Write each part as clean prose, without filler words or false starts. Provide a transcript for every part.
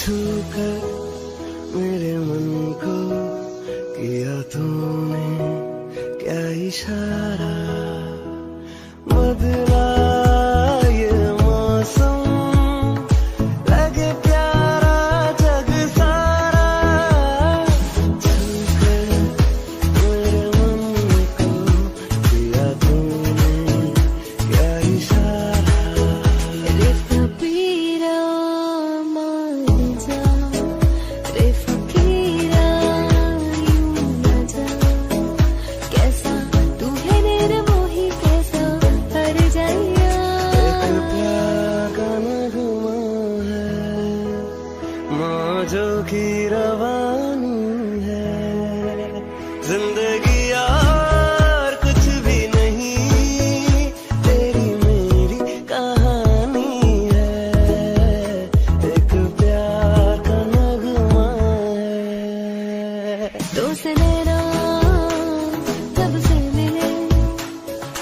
छूकर मेरे मन को किया तूने क्या इशारा, बदला ये मौसम लगे प्यारा जग सारा, छूकर मेरे मन को किया तूने क्या इशारा। रे फकीरा मान जा, रे फकीरा यूं न जा, कैसा तू है निर्मोही कैसा हर जाइया। एक प्यार का नगमा है, मौजों की रवानी है, जिंदगी यार कुछ भी नहीं, तेरी मेरी कहानी है, एक प्यार का नगमा है। तो से नैना जब से मिले,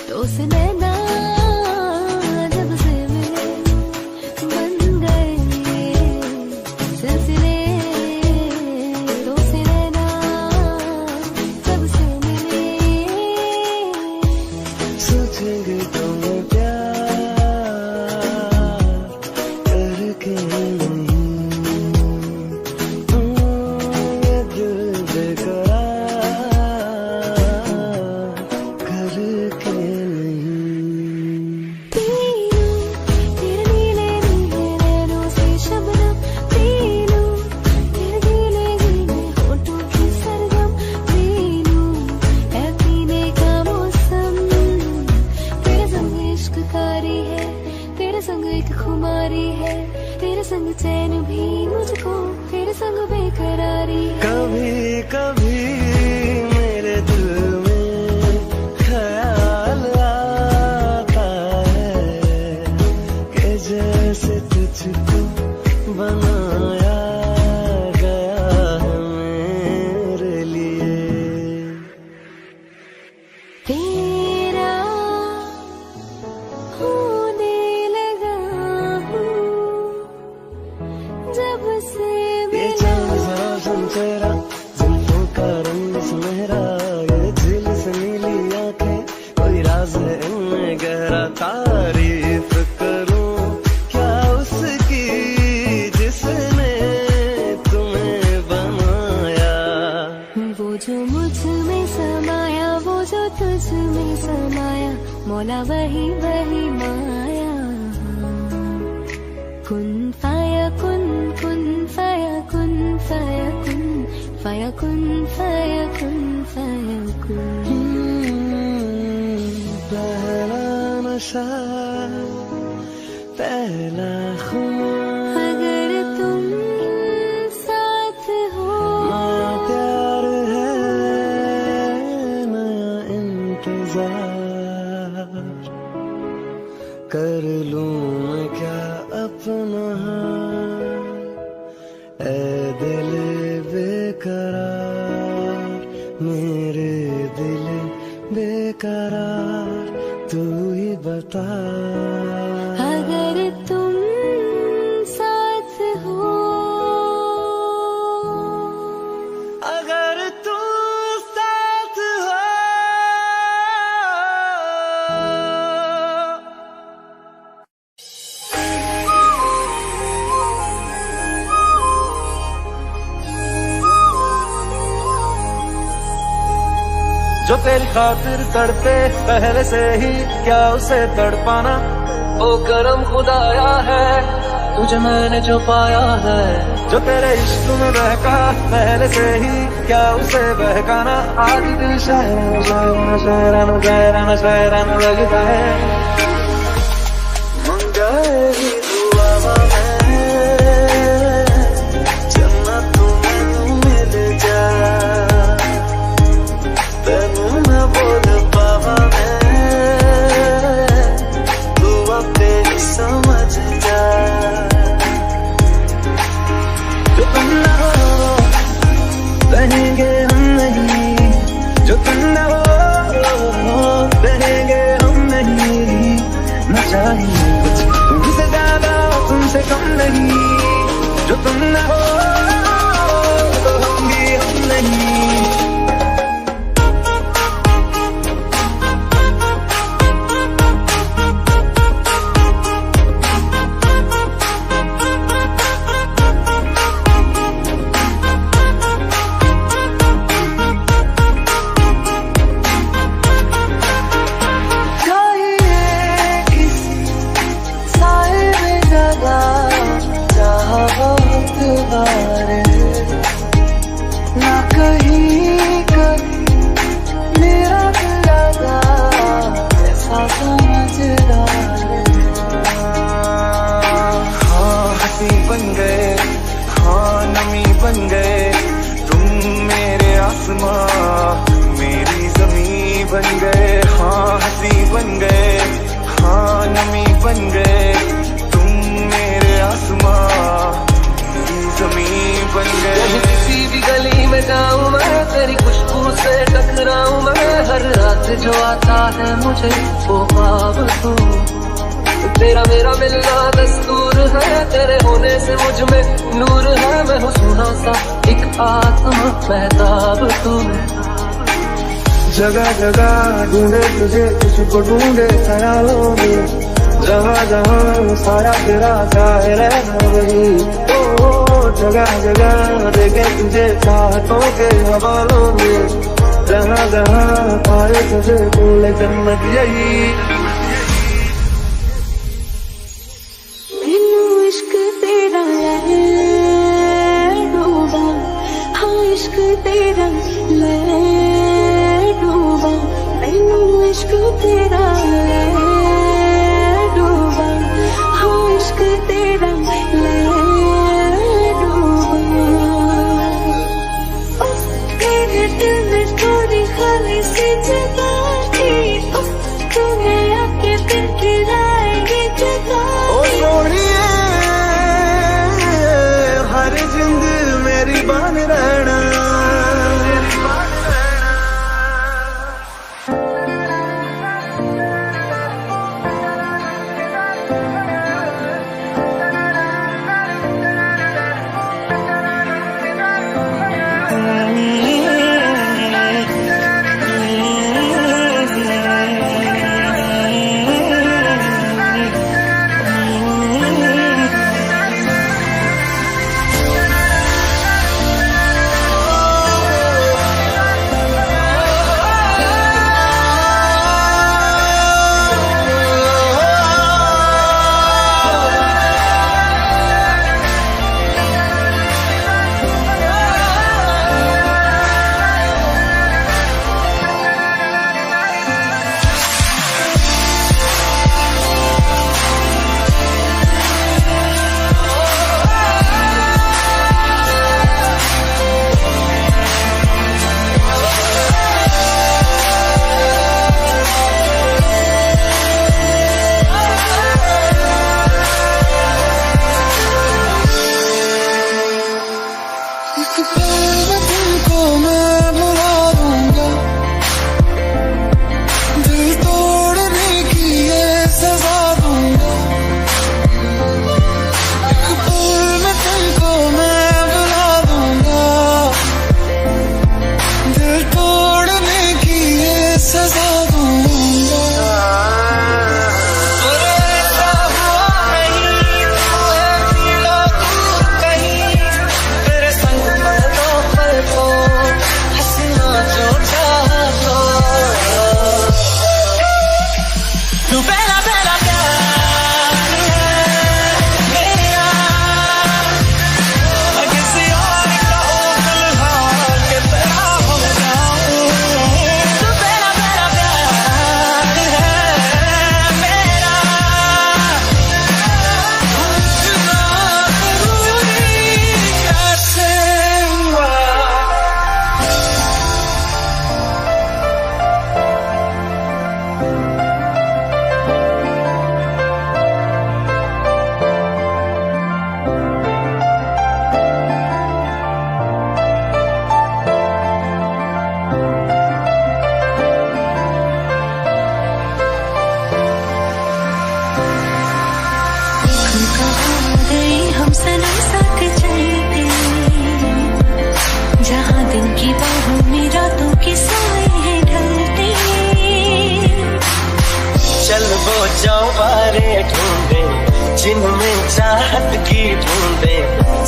तो से नैना जब से मिले, बन गए सिलसिले। तो से नैना जब से मिले, सोचेंगे तुम प्यार करके नहीं, ये दिल बेकरार करके नहीं। पीलूं तेरे नीले नीले नैनों से शबनम, पीलूं तेरे गीले गीले होठों की सरगम, पीलूं है पीने का मौसम। तेरे संग इश्क कारी है, तेरे संग एक खुमारी है, तेरे संग चैन भी मुझको, तेरे संग बेकरारी है। कभी कभी मेरे दिल में ख्याल आता है कि जैसे तुझको बनाया गया है मेरे लिए। तेरा होने लगा हूँ जब से ये मिला। चांद सा रोशन चेहरा, जुल्फों का रंग सुनहरा, ये झील से नीली आंखें, कोई राज है इनमें गहरा, तारीफ करूं क्या उसकी जिसने तुम्हें बनाया। वो जो मुझ में समाया, वो जो तुझ में समाया, मौला वही वही माया। कुन फाया कुन, कुन फाया कुन, फाया कुन, फाया कुन, फाया कुन, फाया कुन। पहला नशा पहला खुमार, अगर तुम साथ हो, नया प्यार है नया इंतजार, कर लूं मैं क्या अपना हाल, ऐ दिल बेकरार, मेरे दिल बेकरार, तू ही बता। अगर तुम साथ हो, अगर तू साथ हो, जो तेरी खातिर तड़पे पहले से ही क्या उसे तड़पाना, ओ करम खुदाया है तुझे मैंने जो पाया है। जो तेरे इश्क में बहका पहले से ही क्या उसे बहकाना, आज दिल शायराना शायराना शायराना शायराना शायराना लगता है। मंगाई दुआ में जन्नत में मिल जा, तेनू मैं बोल पावा मैं, तू अपने ही समझ जा। जो तुम ना हो रहेंगे हम नहीं, जो तुम ना हो रहेंगे हम नहीं, न चाहिए कुछ तुमसे ज्यादा तुमसे कम नहीं, जो तुम न हो तो हम भी हम नहीं। ना कहीं कभी मेरा दिल लगा ऐसा समझदार। हाँ हंसी बन गए, हाँ नमी बन गए, तुम मेरे आसमां मेरी जमीन बन गए। हाँ हंसी बन गए, हाँ नमी बन गए, तुम मेरे आसमां जमीन बन गए। किसी भी गली में जाऊं मैं, तेरी खुशबू से टकराऊं मैं, हर रात जो आता है मुझे वो ख्वाब तू। तेरा मेरा मिलना दस्तूर है, तेरे होने से मुझ में नूर है। मैं हूँ सुना सा एक आत्मा महताब तू। जगह जगह ढूंढे तुझे, तुझको ढूंढे ख्यालों में, जहाँ जहाँ सारा तेरा चाहे रहना वही। जगह जगह देखे तुझे चाहतों के हवालों में, जहाँ जहाँ पाए तुझे बोले जन्नत यही। मैनू इश्क तेरा ले डूबा, हाँ इश्क तेरा ले डूबा, मैनू इश्क तेरा ले डूबा, हाँ इश्क तेरा ले खाली सी जगह थी, तुम्हें आके फिर खिलाएंगे जगह। ओ सोनिए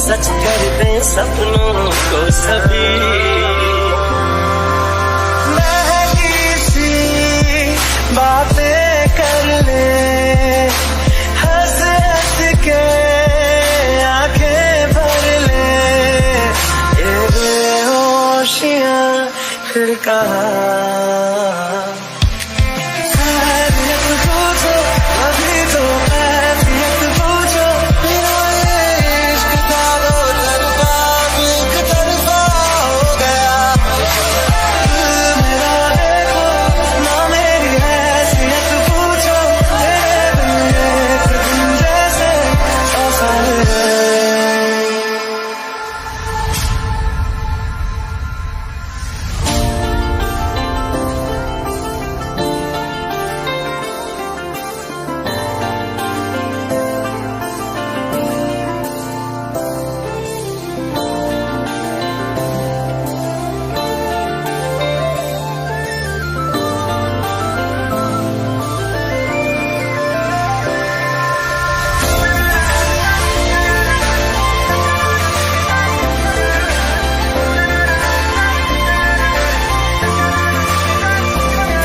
सच कर दे सपनों को सभी। महकी सी बातें कर ले, हंस हंस के आंखें भर ले, ये बेहोशियां फिर कहा।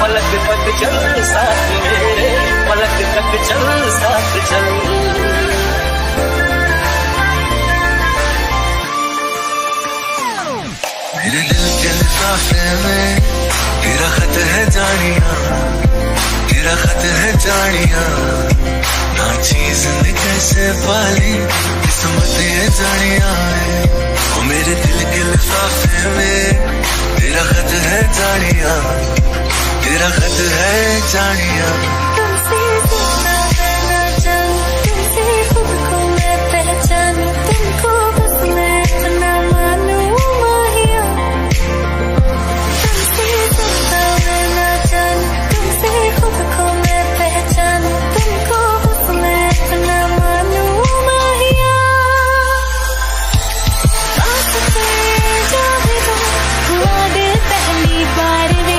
पलक चल साथ मेरे, पलक तक चल साथ चल। मेरे दिल के लिफाफे में तेरा खत है जानिया, तेरा खत है जानिया। ना चीज ने कैसे पाली किस्मत ये जानिया है। ओ मेरे दिल के लिफाफे में तेरा खत है जानिया, तेरा खत है जानिया। तुमसे जितना करना चाहूं, तुमसे खुद को मैं पहचानूं, तुमको बस मैं अपना मानूं माहिया। तुमसे जितना करना चाहूं, तुमसे खुद को मैं पहचानूं, तुमको बस मैं अपना मानूं माहिया। वास्ते जो भी हो हुआ दिल पहली बार रे,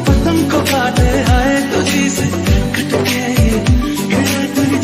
पतंग को काटे हाय तुझी से कट के ये तुझी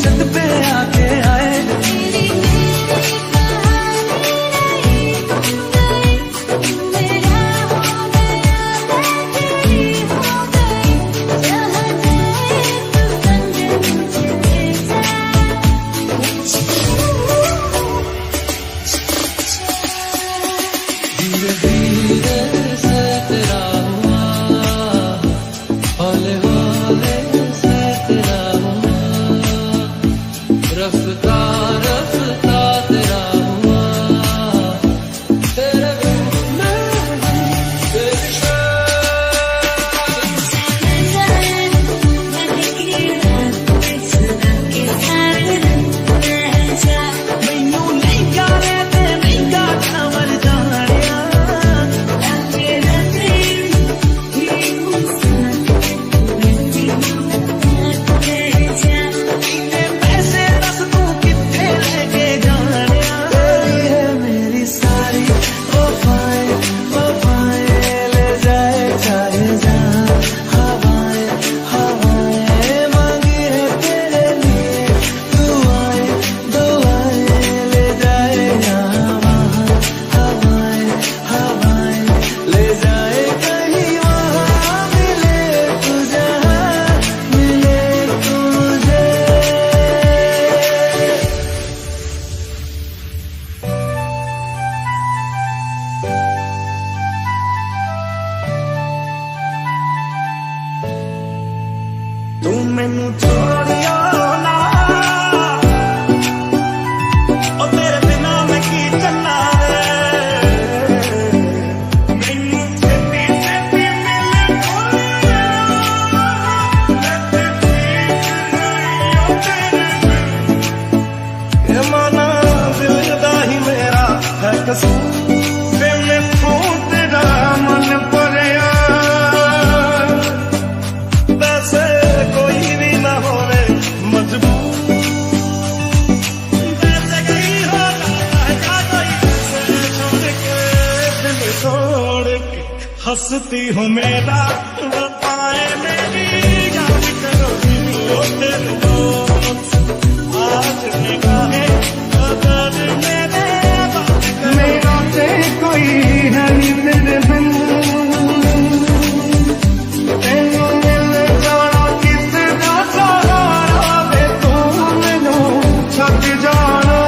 रफ्ता रफ्ता तेरा हुआ तेरे बिन तू मैनू छोड़ियो ना ओ तेरे बिना मैं की चलना वे मैनू छेती छेती मिले ये माना दिल दा ही मेरा है कसूर ते मैनू तेरा मन पड़िया हंसती हूँ मेरा बताए मेरी याद करो तेरे दोस्त आज निगाहें अगर मेरे मेरा से कोई है नहीं तेरे बिन तेनू मिल जाना किसी का सहारा वे तू मैनू छक जाना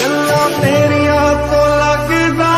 गल्ला तेरिया तो लगदा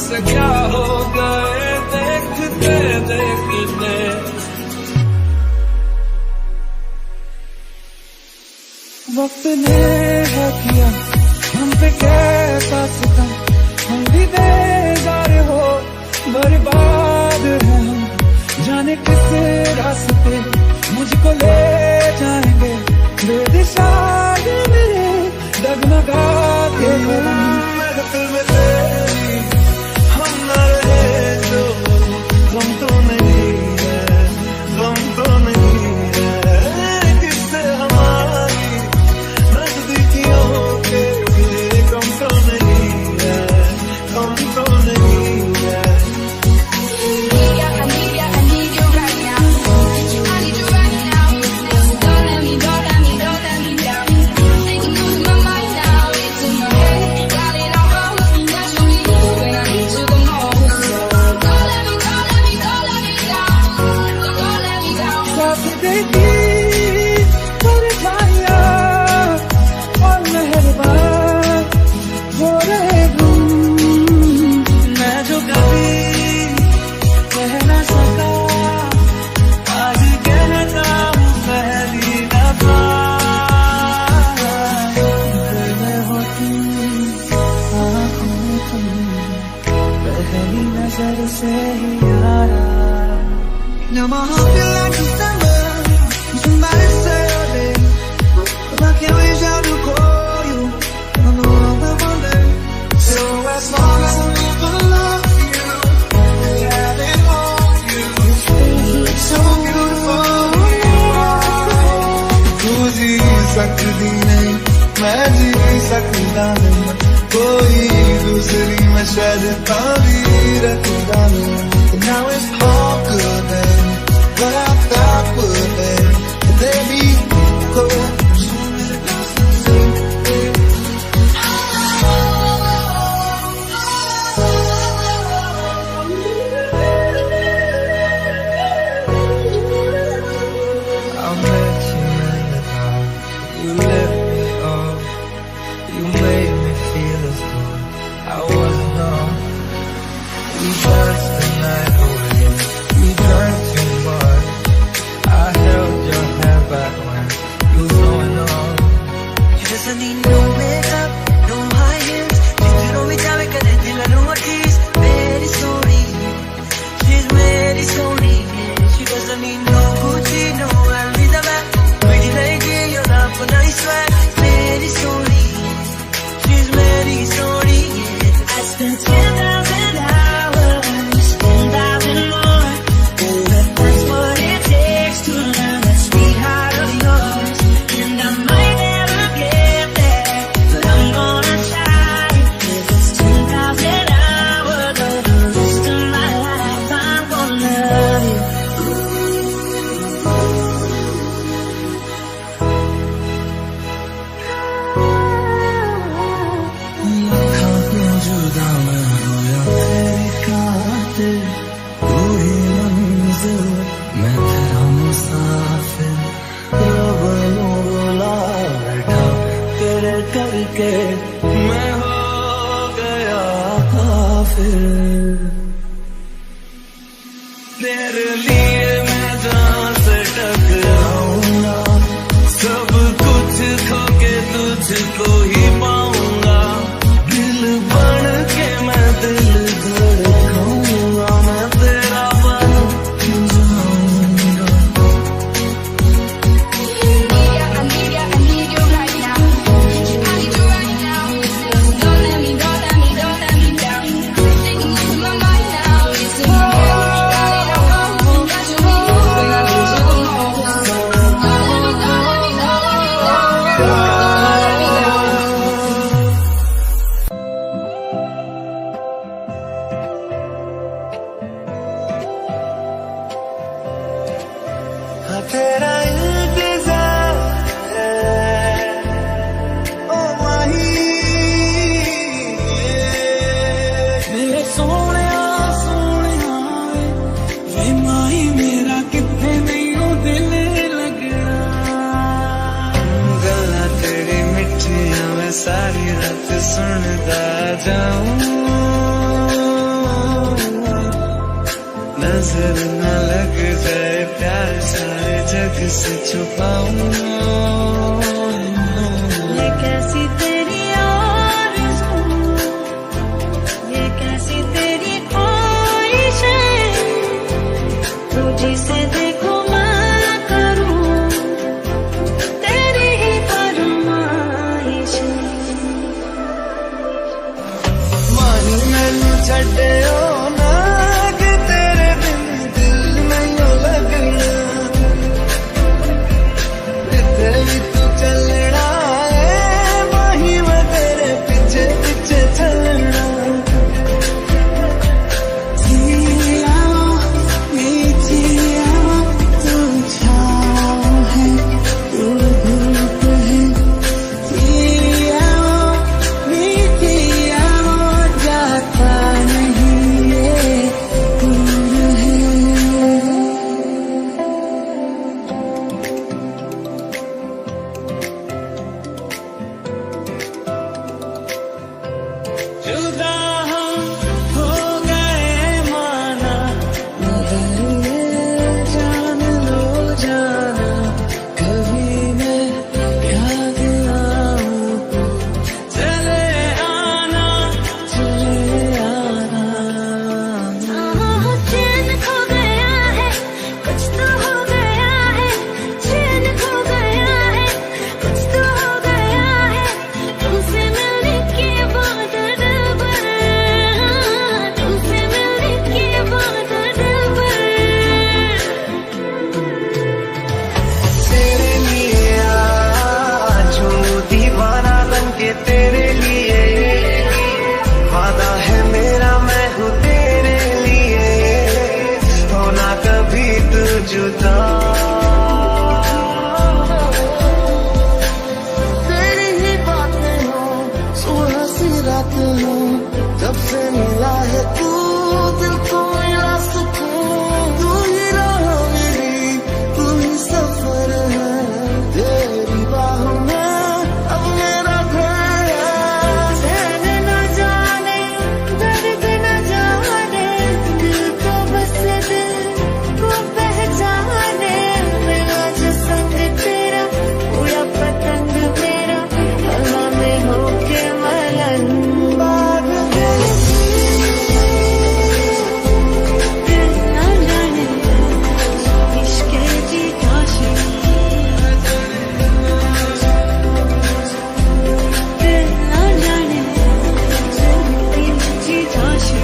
से क्या हो गए देखते देखते वक्त ने है किया हम पे कैसा सितम हम भी बेजार हो बर्बाद है हम जाने किस रास्ते मुझको ले जाएंगे बेदिशा मेरे डगमगा के मेरे दिल में तेरी हम न रहे जो गम तो नहीं है गम तो नहीं है किससे हमारी नजदीकियों के गम तो नहीं है गम तो नहीं है Now my heart feel like December. Somebody say your name, but I can't reach out to call you. I know I'm the one that कोई दूसरी मैं शायद ताबीर रखता हूँ. Now it's all good and what I thought would end. They be close. I met you in the dark. You let me off. You made me feel as though I wasn't wrong. We danced the night away. We drank too much. I held your hand back when you were going on. She doesn't need no makeup, no high heels. She's no me jave kade dil nu tease. Very sorry, she's very sorry. She doesn't need no Gucci, no Louis Vuitton. Pretty lady, you're not for nice swag. Very sorry, she's very sorry. I spent 10,000 hours, 10,000 more. That's what it takes to learn that sweetheart of yours. And I might never get there, but I'm gonna try. If it's 10,000 hours or the rest of my life, I'm gonna love you. लाखों जुदा मैं रोया तेरी खातिर. तू ही मंजिल मैं तेरा मुसाफिर. रब नु बुला बैठा तेरे करके मैं हो गया काफिर. तेरे लिए मैं जहाँ से टकराऊंगा, सब कुछ खो के तुझको ही पाऊंगा. दिल बन के मैं दिल धड़काऊंगा, मैं तेरा बन जाऊंगा. I need you right now. I need you right now. Don't let me down. Taking you to my mind now. It's in my head. Got it all. Got you in. When I lose you, don't let me हाँ तेरा इंतजार है ओ माही. मेरे सोने वे माही मेरा कितने नहीं हो दिल लगना. गल्ला तेरी मिठियां मैं सारी रात सुनता जाऊं. नजर न लग जाए प्यार सारे जग से छुपाऊं. ये कैसी तेरी आरज़ू, ये कैसी तेरी ख्वाहिश है. तू जिसे देखो मैं करूं, तेरी ही फरमाइश है. माही मैनू छड्डियो ना कि तेरे बिन दिल नहीं लगना. जिथे भी तू चलना है माही मैं तेरे पीछे पीछे चलना. जिया मीठिया तू छाँव है, तू धूप है. जिया मीठिया जाता नहीं. हूँ, जब से मिला है तू दिल को मिला सुकून। तू ही राह मेरी, तू ही सफर है, तेरी बाहों में अब मेरा घर है। चैन न जाने दर्द न जाने, दिल को बस दिल को पहचाने। मेरा जो संग तेरा उड़ा पतंग मेरा, हवा में होके मलन। बाग में दिल न जाने इश्क की काशी, दिल न जाने की Kashi.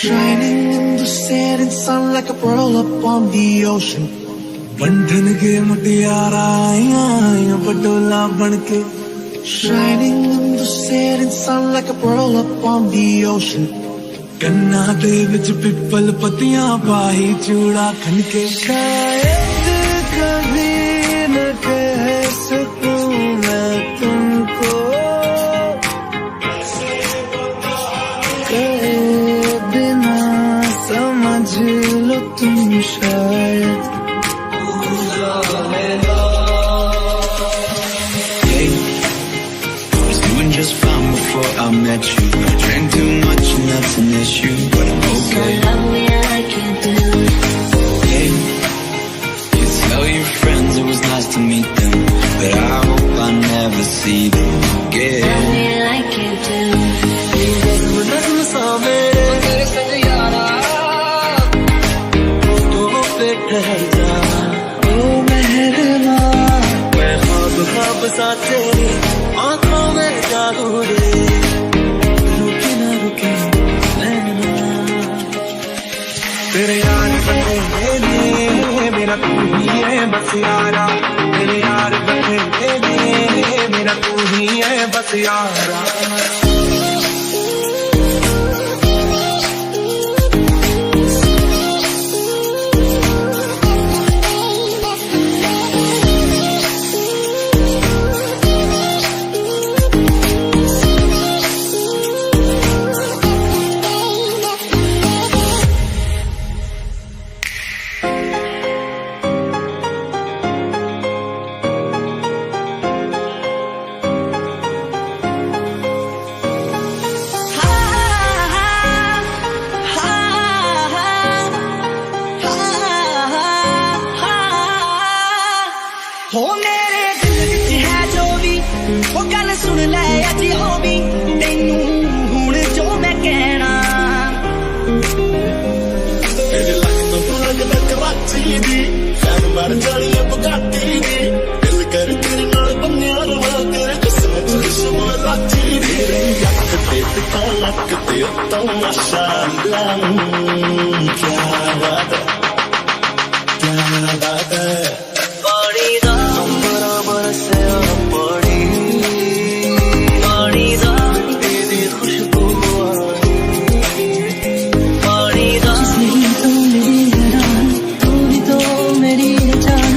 shining in the setting sun like a pearl upon the ocean. बंधन के मुटियारा आया पटोला बनके, shining in the setting sun like a pearl upon the ocean. कन्ना दे विच पिपल पतियां पाही चूड़ा खनके। शायद कभी न कह सकूं मैं तुमको, कहे बिना समझ लो तुम शायद। Just fine before I met you. Drank too much and that's an issue, but I'm okay. So love me like you do. Hey, you tell your friends it was nice to meet them, but I hope I never see them Love again. me like you do. नज़्म सा मेरे तेरे संग यारा, तो पे ठहर जा ओ मेहरबा। मैं ख्वाब ख्वाब सा तेरी आँखों में जागू रे, रुके ना रुके नैना। तेरे यार बने दे मेरा तू ही है बस यारा, तेरे यार बने दे मेरा तू ही है बस यारा। हो मेरे दिल विच है जो भी, वो गल सुन ले अज हो भी, तैनू हुण जो मैं कहना। तेरे लग तो लगदा कराची दी, फैन मर जानी है बुगाटी दी। दिल कर तेरे नाल बन्या रवा, तेरे जिस्म च दुश्मन लाची दी। अख ते पिता लक ते उत्तों माशाअल्लाह, क्या बात है, क्या बात है। पानी दा अंबरा बरसे पानी, पानी दा तेरी खुशबू आई। पानी दा तुझसे ही तो मेरी जान, तू भी तो मेरी जान,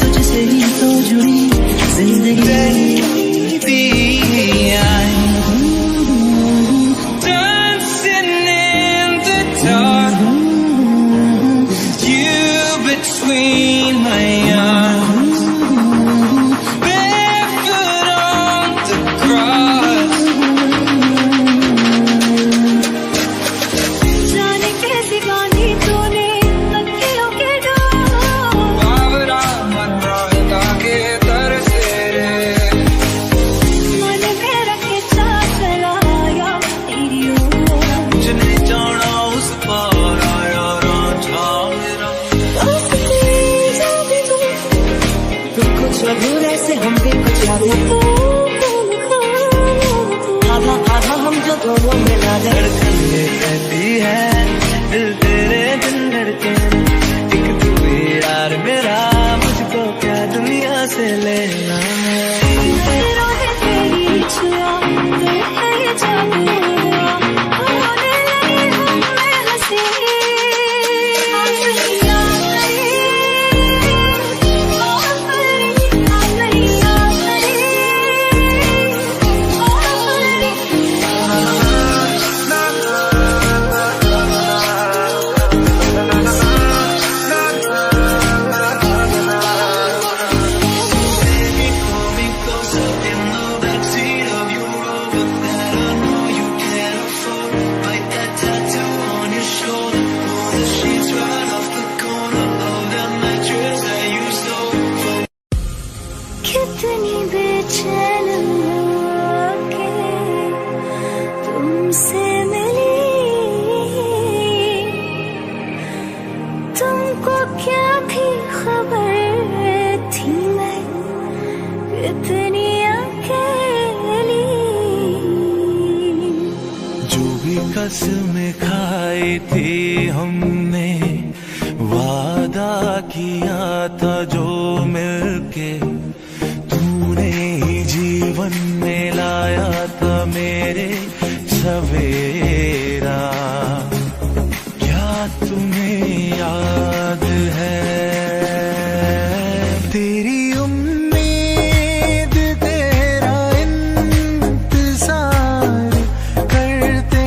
तुझसे ही तो जुड़ी जिंदगी। dancing in the dark, कसमें खाई थी हमने, वादा किया था जो मिलके तूने ही जीवन में लाया था मेरे सवेरा। क्या तुम्हें याद है तेरी उम्मीद तेरा इंतजार करते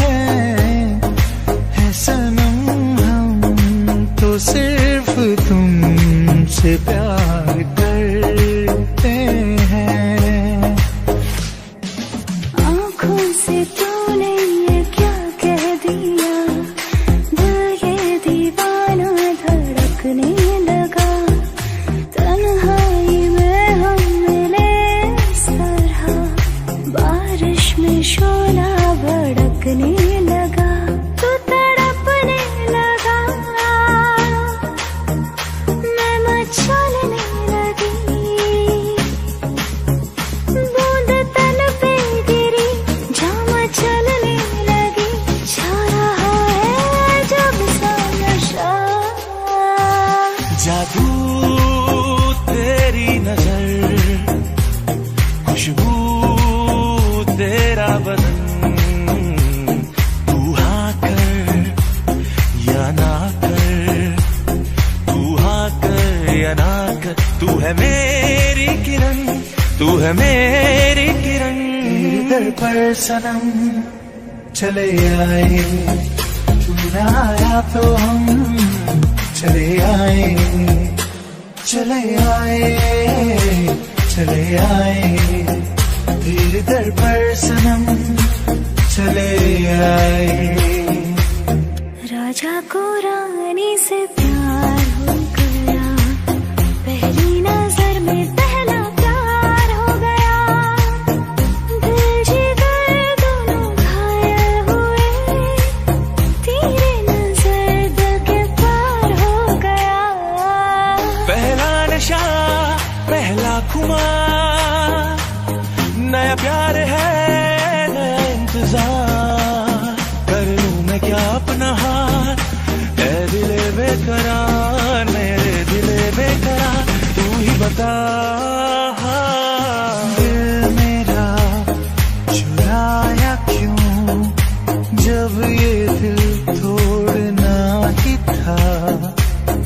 हैं सनम, हम तो सिर्फ तुमसे प्यार करते हैं। आँखों से तूने ये क्या कह दिया, दिल ये दीवाना धड़कने लगा। तन्हाई में हम मिले इस तरह, बारिश में शोला भड़कने लगा। तू तड़पने लगा, मैं मचलने लगी। बूंद तन पे गिरी, जाम चलने लगी। छा रहा है जब सा नशा, जादू तेरी नजर, खुशबू तेरा बदन, तू हाँ कर या ना कर, तू हाँ कर या ना कर, तू है मेरी किरण, तू है मेरी किरण। तेरे दर पर सनम चले आए, तू न आया तो हम चले आए, चले आए, चले आए। तेरे दर पर सनम चले आए। राजा को रानी से प्यार हो गया, पहली नजर में पहला प्यार हो गया। दिल जिगर दोनों घायल हुए, तेरे नजर दिल के पार हो गया। पहला नशा पहला खुमार, नया प्यार है नया इंतजार। कर लूं मैं क्या अपना हाथ, ऐ दिले बेकरार, मेरे दिले बेकरार, तू ही बता। दिल मेरा चुराया क्यों, जब ये दिल तोड़ना ही था।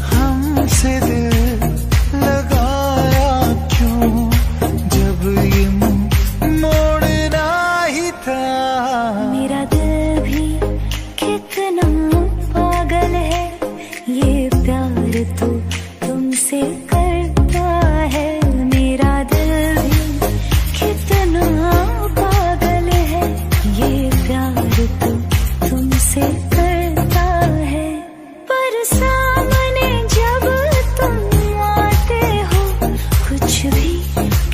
हमसे दिल लगाया क्यों, जब ये मुंह मोड़ना ही था। मेरा दिल भी कितना पागल है, ये प्यार तो तुमसे करता है। मेरा दिल भी कितना पागल है, ये प्यार तो तुमसे करता है। पर सामने जब तुम आते हो, कुछ भी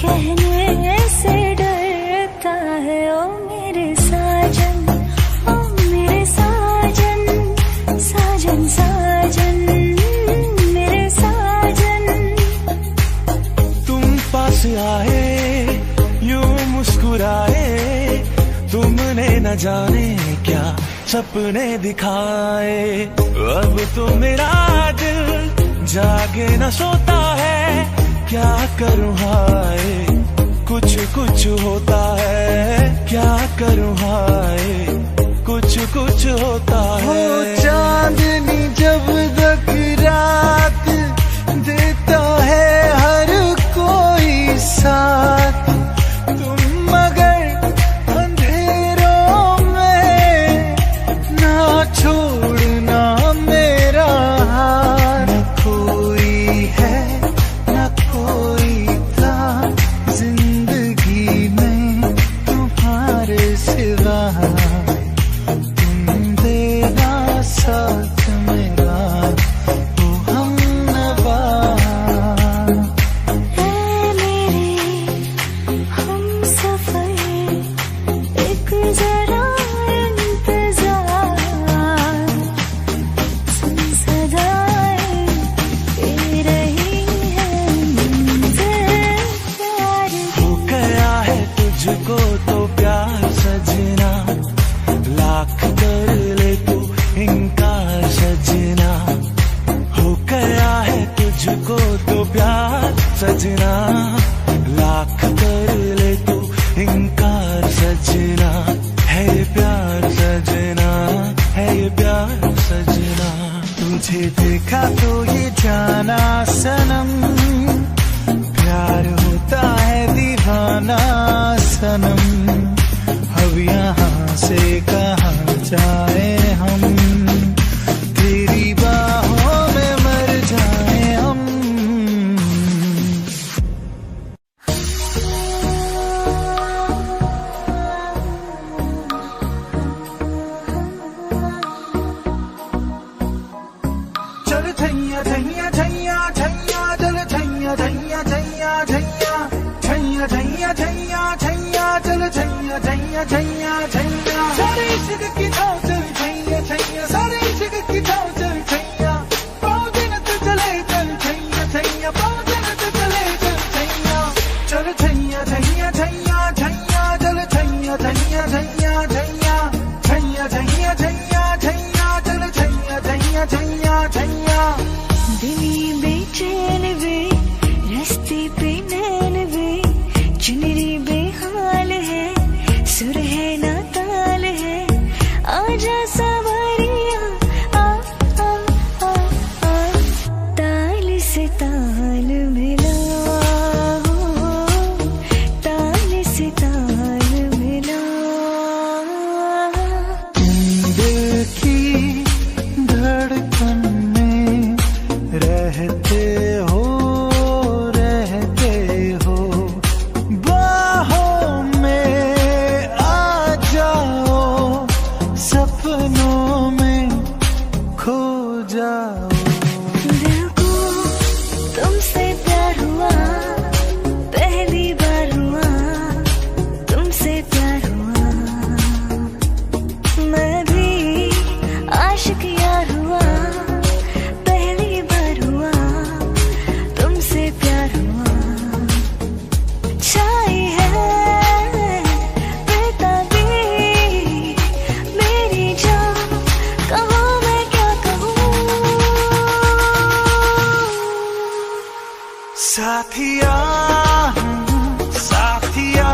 कहने से डरता है। ओ मेरे साजन, ओ मेरे साजन, साजन साजन, मेरे साजन। तुम पास आए यूं मुस्कुराए, तुमने न जाने क्या सपने दिखाए। अब तो मेरा दिल जागे न सोता है, क्या करूं हाय, कुछ कुछ होता है। क्या करूं हाय, कुछ कुछ होता है। चांदनी जब तक रात देता है हर कोई साथ, तुम मगर अंधेरों में ना छोड़ना मेरा हाथ। न कोई है न कोई था जिंदगी में तुम्हारे सिवा, तुम देना साथ मेरा वो हमनवा। ऐ मेरे हमसफर, एक जरा इंतजार, सुन सदाएं दे रही है मंज़िल प्यार की। हो गया है तुझको तो प्यार सजना, लाख जाना सनम, अब यहाँ से कहाँ जाए हम, तेरी बाहों में मर जाए हम। चल छैया छैया छैया छैया, चल छैया छैया छैया छैया, छैया छैया छैया छैया, चल छैया छैया छैया छैया, सारे इश्क की छाव चल छैया छैया, सारे इश्क की छाव चल छैया, पाँव दिन तो चले चल छैया छैया, पाँव दिन तो चले चल छैया, चल छैया छैया छैया छैया, चल छैया छैया छैया छैया, छैया छैया छैया छैया, चल छैया छैया छैया छैया। दिली बेचैन वे, रास्ते पे नैन वे, चुनरी बेहाल है, सुर है ना ताल है, आजा सवारिया आ आ आ आ, ताल से ताल मिला, ताल से ताल मिला। दिल की धड़कन में रहते हो, रहते हो, बाहों में आ जाओ, सपनों में खो जाओ। दिल को तुमसे प्यार हुआ, पहली बार हुआ, तुमसे प्यार हुआ, मैं भी आशिक यार हुआ, पहली बार हुआ, तुमसे प्यार हुआ, छाई है बेताबी मेरी जान, कहूँ मैं क्या कहूँ। साथिया साथिया,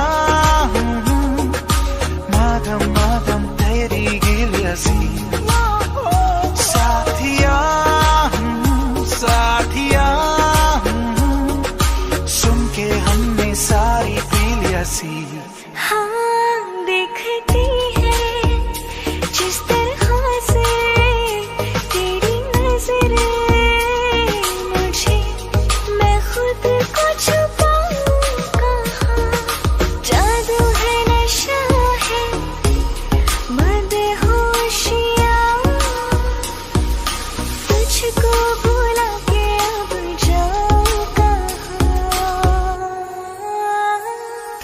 माधम माधम तेरी गिलियसी, साथिया साथिया, सुन के हमने सारी पी लिया सी। हाँ दिखती है जिस तरह से तेरी नजरें मुझे, मैं खुद को छुपाऊं कहाँ, जादू है नशा है मदहोशियाँ, तुझको भुला के अब जाऊं कहाँ।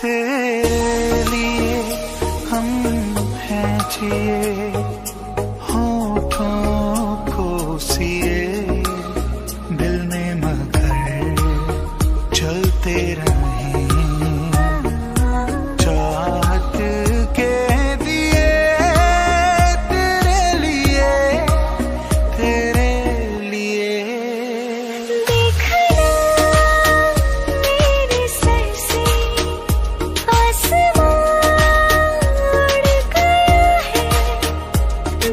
तेरे लिए हम हैं जिए, होठों को सिए, दिल में मगर चलते रहे, चाहत के दिए तेरे लिए, तेरे लिए। देखना मेरे सर से आसमां उड़ गया है,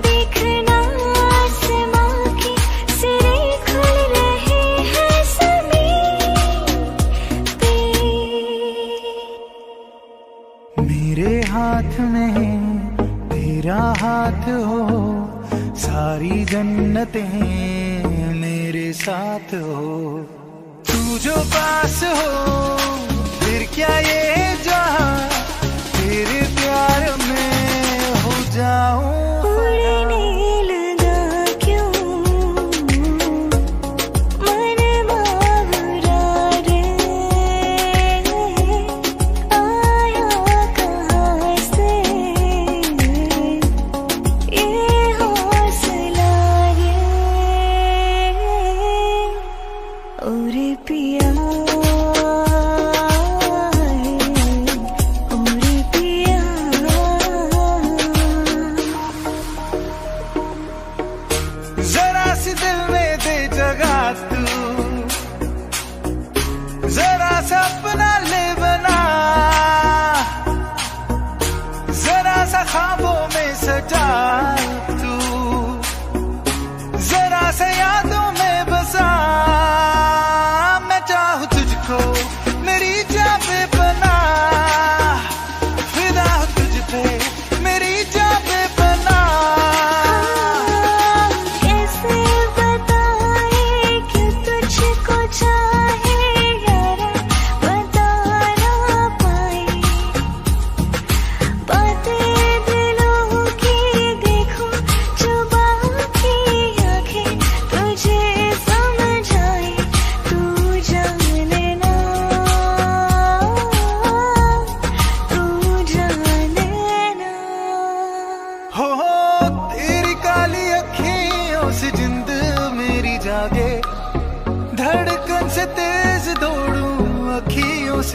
देखना आसमां के सिरे खुल रहे हैं ज़मीन पे। मेरे हाथ में तेरा हाथ हो, सारी जन्नतें मेरे साथ हो, तू जो पास हो फिर क्या ये जहां, तेरे प्यार में हो जाऊं। उड़ने लगा क्यों मन बाबरा रे, आया कहाँ से ये हौसला रे, ओरे पिया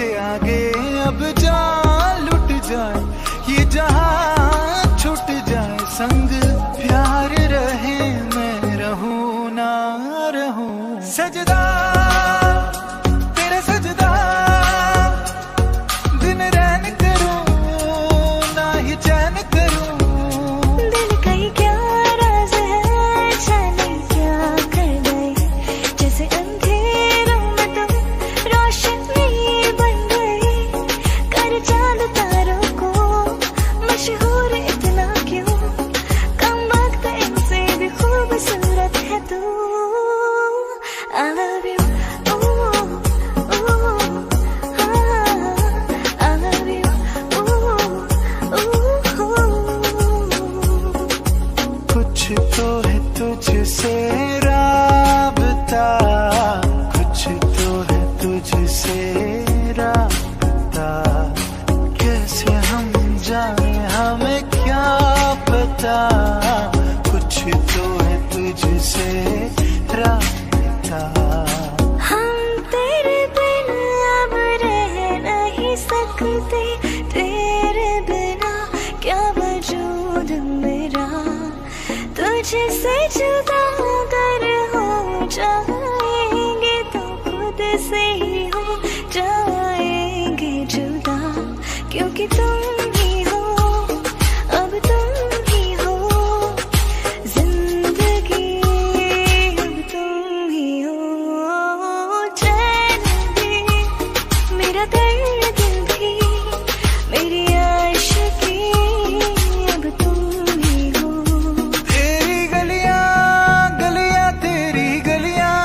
से आगे अब जान लुट जाए, ये जहां छूट जाए, संग प्यार रहे, मैं रहूं ना रहूं। सजदा तेरे सजदा, दिन रैन करूं ना ही चैन करूं। दिल कई क्या राज है, जाने क्या कर गए, जैसे अंधेरों में तुम रोशनी बन गई। कर चांद तारों को मशहूर इतना क्यों, कम वक्त इनसे भी खूबसूरत है तू। I love you, ooh, ooh, I love you, ooh, ooh. कुछ तो है तुझसे राबता, कुछ तो है तुझसे राबता, कैसे हम जाने हमें क्या पता, कुछ तो है तुझसे राबता। हम तेरे बिन अब रह नहीं सकते, तेरे बिना क्या वजूद मेरा। तुझसे जुदा अगर हो जाएंगे तो खुद से ही हो जाएंगे जुदा, क्योंकि तुम ही हो, अब तुम ही हो जिंदगी, अब तुम ही हो चैन भी, मेरा दर्द भी, मेरी आशिकी, अब तुम ही हो। तेरी गलियां गलियां तेरी गलियां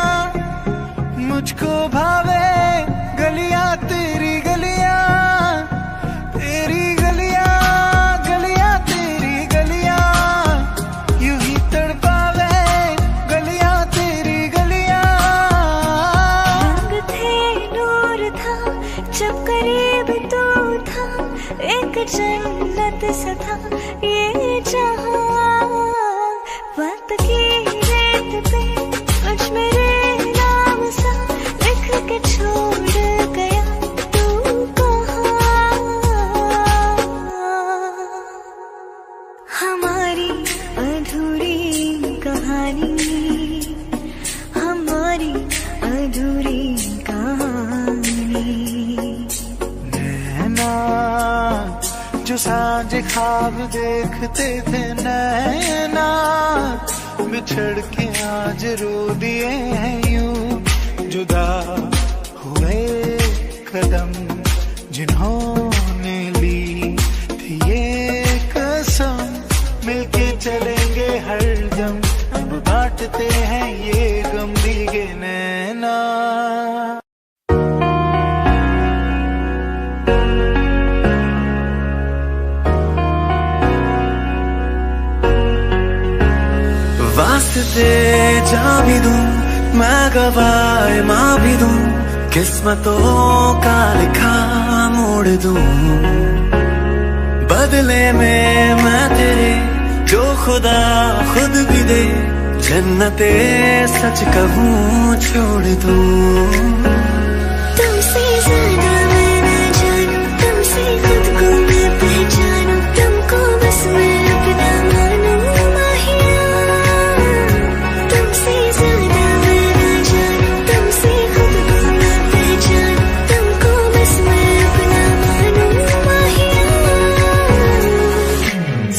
मुझको भावे, गलियां तेरी गलियां, तेरी गलियां गलियां तेरी गलियां यूं ही तड़पावे, गलियां तेरी गलियां। रंग थे नूर था जब करीब तू था, एक जन्नत सा था ये जहां। वक्त की रेत पे कुछ मेरे नाम सा लिख के छोड़ गया तू कहाँ। हमारी अधूरी कहानी, हमारी अधूरी कहानी। नैना जो सांझ ख्वाब देखते थे, नैना बिछड़ के आज रो दिए हैं यूं। जुदा हुए कदम जिन्होंने ली थी ये कसम, मिलके चलेंगे हरदम, अब बांटते हैं ये गम दिए नैना। वास्ते जा भी दूं मैं, गवाए माँ भी दूं, किस्मतों का लिखा मोड़ दूं। बदले में मैं तेरे जो खुदा खुद भी दे, जन्नते सच कहूँ छोड़ दूं। तुमसे ज्यादा मैं न जानूं, तुमसे खुद को मैं पहचानूं, तुमको बस मैं अपना मानूं माहिया। तुमसे ज्यादा मैं न जानूं, तुमसे खुद को मैं पहचानूं, तुमको बस मैं अपना मानूं माहिया।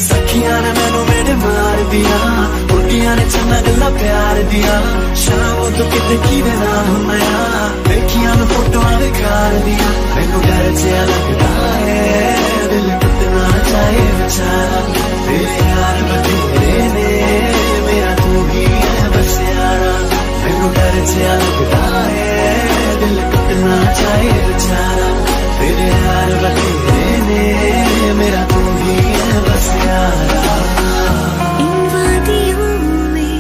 सखियां ने मैनू मेरे मार दिया, बुढ़िया ने चंगा गल्ला प्यार दिया, शाम तो किते की देना हुआ, देखिया न फोटोआं दिखार दिया। मैनू डर जिहा लगदा है, दिल टुटना चाहे बेचारा, तेरे यार बथेरे ने, मेरा तू ही है बस यारा। मैनू डर जिहा लगदा है, दिल टुटना चाहे बेचारा, तेरे यार बथेरे ने, मेरा तू ही है बस यारा। इन वादियों में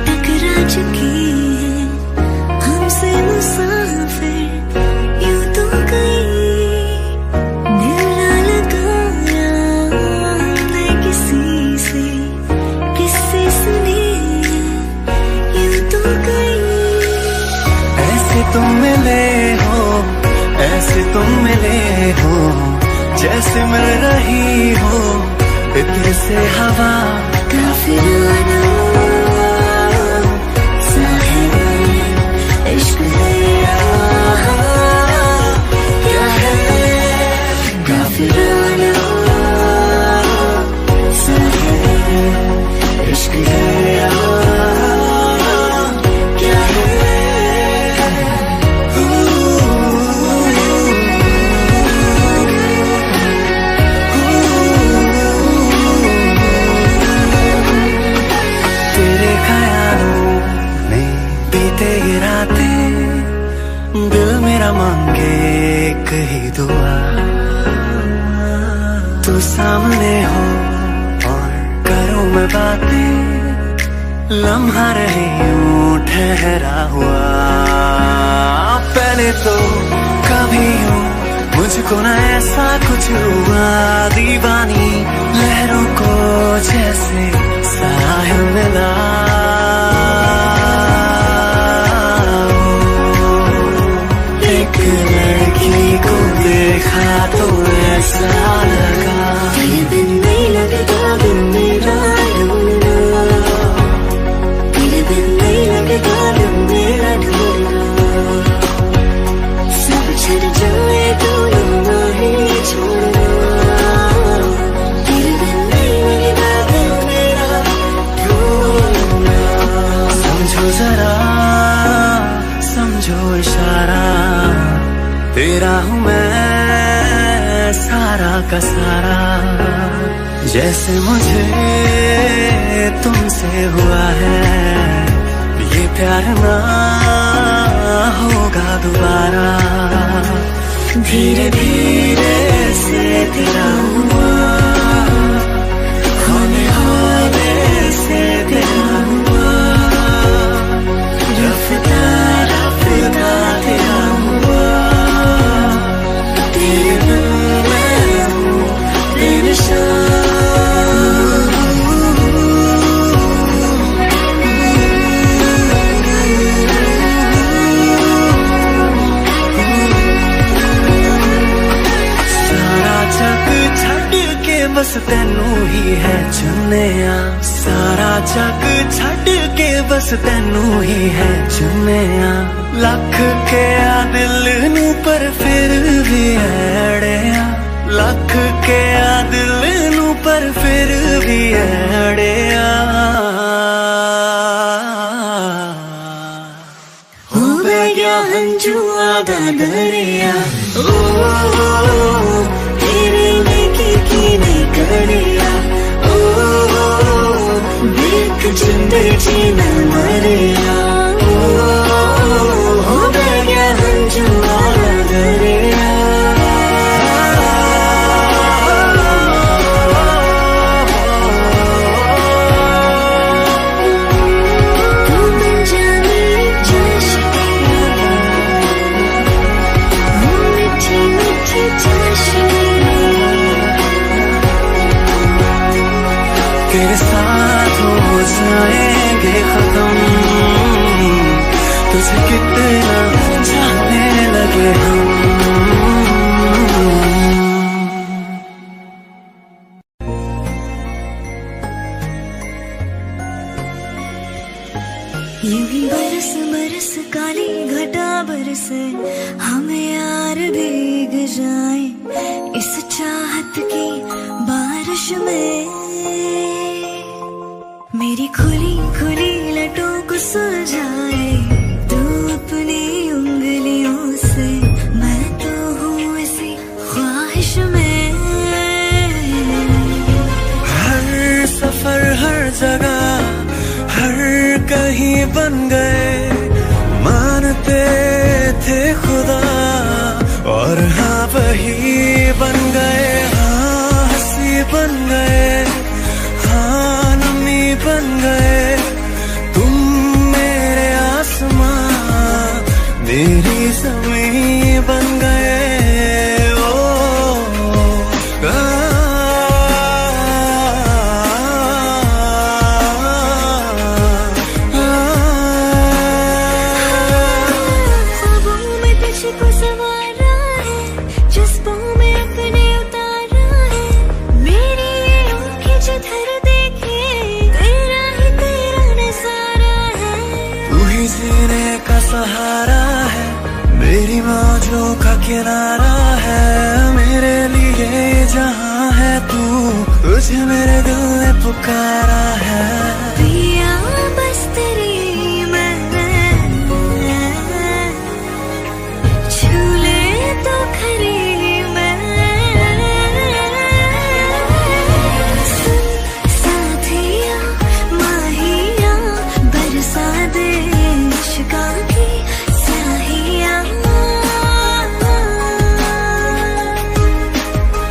टकरा चुकी है हमसे मुसाफिर, यूं तो गई सिमर रही हो इत्र से हवा। काफिराना साहिब इश्क दरिया क्या है। काफिराना साहिब इश्क दरिया क्या है। तेरे ख्यालों में बीते ये रातें, दिल मेरा मांगे एक ही दुआ। तू सामने हो और करूं मैं बातें, लम्हा रहे यूं ठहरा हुआ। पहले तो कभी यूं मुझको न ऐसा कुछ हुआ, दीवानी लहरों को जैसे साहिल मिला। एक लड़की को देखा तो ऐसा लगा, तेरे बिन नहीं लगता बिन मेरा ढूंढना, तेरे बिन नहीं लगता बिन मेरा ढूंढना। सब छड़ जाए तो ना ही छोड़ना, तेरे बिन नहीं लगता बिन मेरा ढूंढना। समझो जरा समझो इशारा, तेरा हूँ मैं सारा का सारा। जैसे मुझे तुमसे हुआ है, ये प्यार ना होगा दोबारा। धीरे धीरे से तेरा हुआ, होने होने से तेरा हुआ। रफ्ता रफ्ता तेरा हुआ, तेरे बिन मैं हूँ बेनिशान। बस तेनू ही है चुने आ, सारा जग छड़ के बस तेनू ही है चुने आ। लख के आ दिल नू पर फिर भी अड़िया, लख के आ दिल नू पर फिर भी अड़िया। हो गया हंजुआ दा दरिया, ओ तेरे नेकी की नहीं करिया। ओ देख जिंदे जीना मरिया, हो गया हंजुआ दा दरिया। तेरे साथ हो जाएंगे खत्म, तुझे कितना चाहने लगे हम। यूं ही बरस बरस काली घटा बरसे, हमें यार भीग जाए इस चाहत की बारिश में। मेरी खुली खुली लटों को सुलझाए तू अपनी उंगलियों से, मैं तो हूँ इसी ख्वाहिश में। हर सफर हर जगह हर कहीं बन गए, मानते थे खुदा और हाँ वही बन गए। हाँ हंसी बन गए, हाँ नमी बन गए, तुम मेरे आसमां मेरी ज़मीं बन गए। ख्वाबों में तुझको संवारा है, जज्बों में अपने उतारा तुझे मेरे दिल ने पुकारा है। पिया बस तेरी मैंने छू ले तो खरी मैं। सुन साथिया माहिया बरसा दे इश्क़ा की स्याहिया।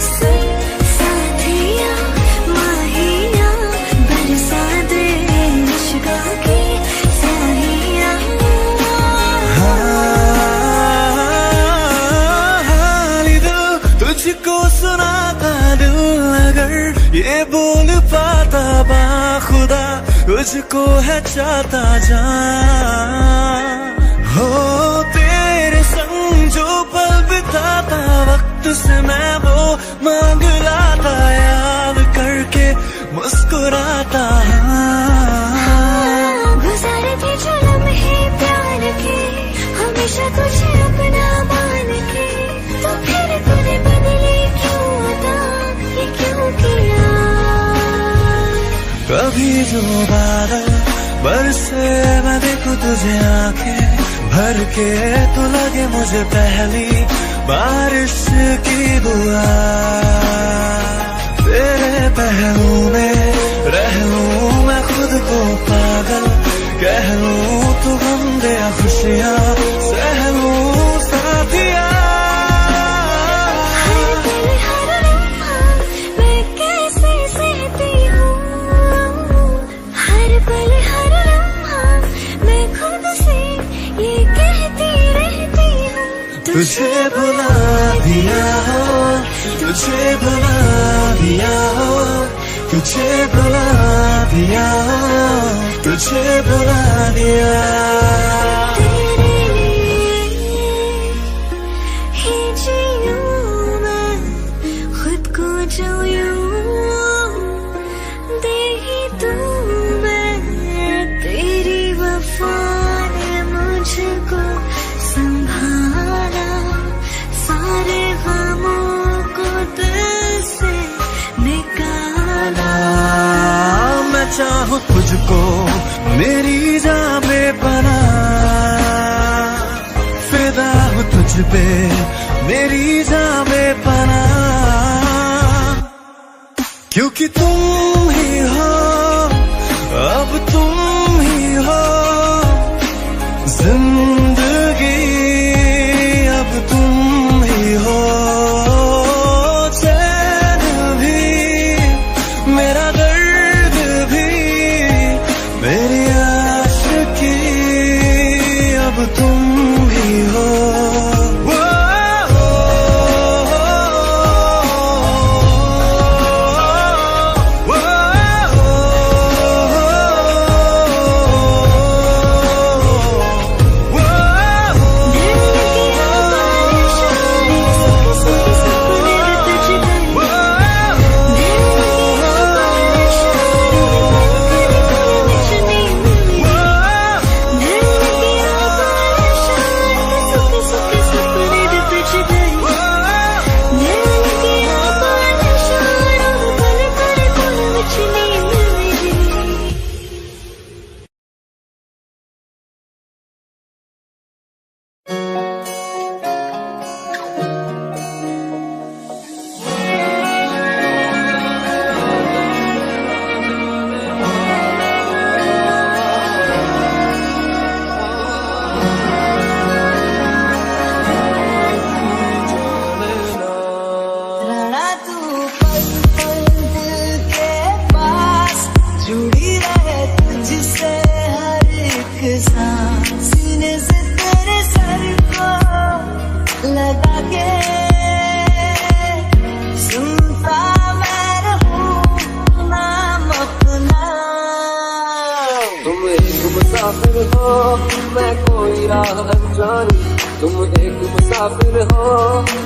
सुन साथिया माहिया बरसा दे इश्क़ा की स्याहिया। हाली दिल तुझको सुनाता दिल अगर ये बोल पाता बाखुदा तुझको है चाहता जान। हो तेरे संग जो पल बिताता वक्त से मैं वो मांग लाता याद करके मुस्कुराता। गुज़ारे थे जो लम्हे प्यार के हमेशा तुझे अपना मान के। तो फिर तूने बदली क्यों अदा ये क्यों किया। कभी जो बादल बरसे मैं देखूं तुझे आंखें भर के तो लगे मुझे पहली बारिश की दुआ। तेरे पहलू में रह लूं मैं खुद को पागल कह लूं तू गम दे खुशियां सह लूं साथिया। हर पल हर लम्हा मैं कैसे सहती हूँ। हर पल हर लम्हा मैं खुद से ये कहती रहती हूँ। तुझे भुला दिया हो तुझे भुला दिया हो तुझे भुला दिया हो तुझे भुला दिया। तेरे लिए ही जीऊं मैं खुद को जो यूं दे ही दूं मैं। तेरी वफा ने मुझको संभाला सारे गमों को दिल से निकाला। मैं चाहूं तुझको मेरी जान में बना फिदा हूं तुझ पे मेरी जान में बना। क्योंकि तुम ही हो अब तुम ही हो जिंदगी अब तुम ही हो। चैन भी मेरा दर्द भी मेरी आशिकी अब तुम ही हो। मुसाफिर हो मैं कोई राह अनजानी। तुम एक मुसाफिर हो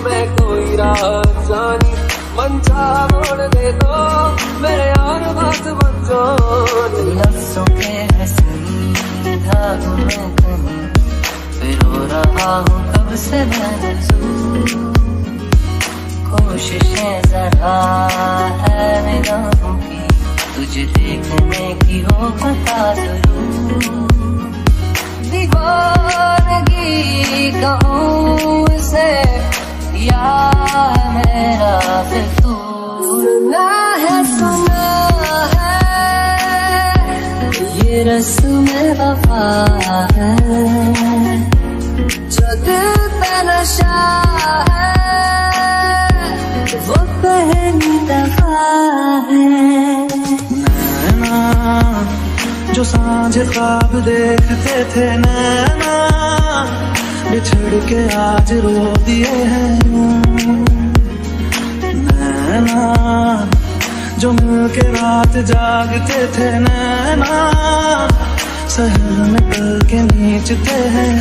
मैं कोई राह अनजानी। मन चाहा मोड़ दे दो मेरे यार बात बन जानी। लफ्ज़ों के हसीन धागों में कहीं रो रहा हूँ कब से मैं कोशिशें जरा है निगाहों की, तुझे देखने की हो पता जरूर। दीवानगी कहूँ इसे या मेरा फितूर, सुना है ये रस्म वफा है, जो दिल पे नशा है वो पहली दफा है। नैना जो सांझ ख्वाब देखते थे, नैना बिछड़ के आज रो दिए हैं। नैना जो मिलके रात जागते थे, नैना शहर में कल के नीचते हैं।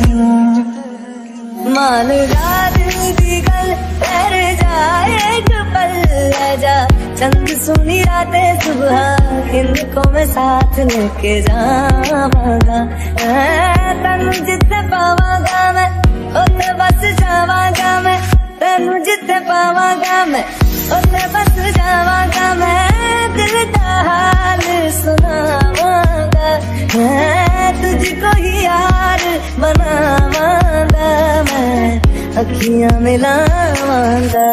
मान रात दी गल कर जाए एक पल जा, चंद सुनी रातें सुबह इनको मैं साथ लेके जावांगा। तेनू जिथे पावांगा मैं उथे बस जावांगा मैं, तेनू जिथे पावांगा मैं उथे बस जावांगा मैं। दिल का हाल सुनावांगा मैं, तुझको ही यार बनावांगा मैं, अखियां मिलावांगा।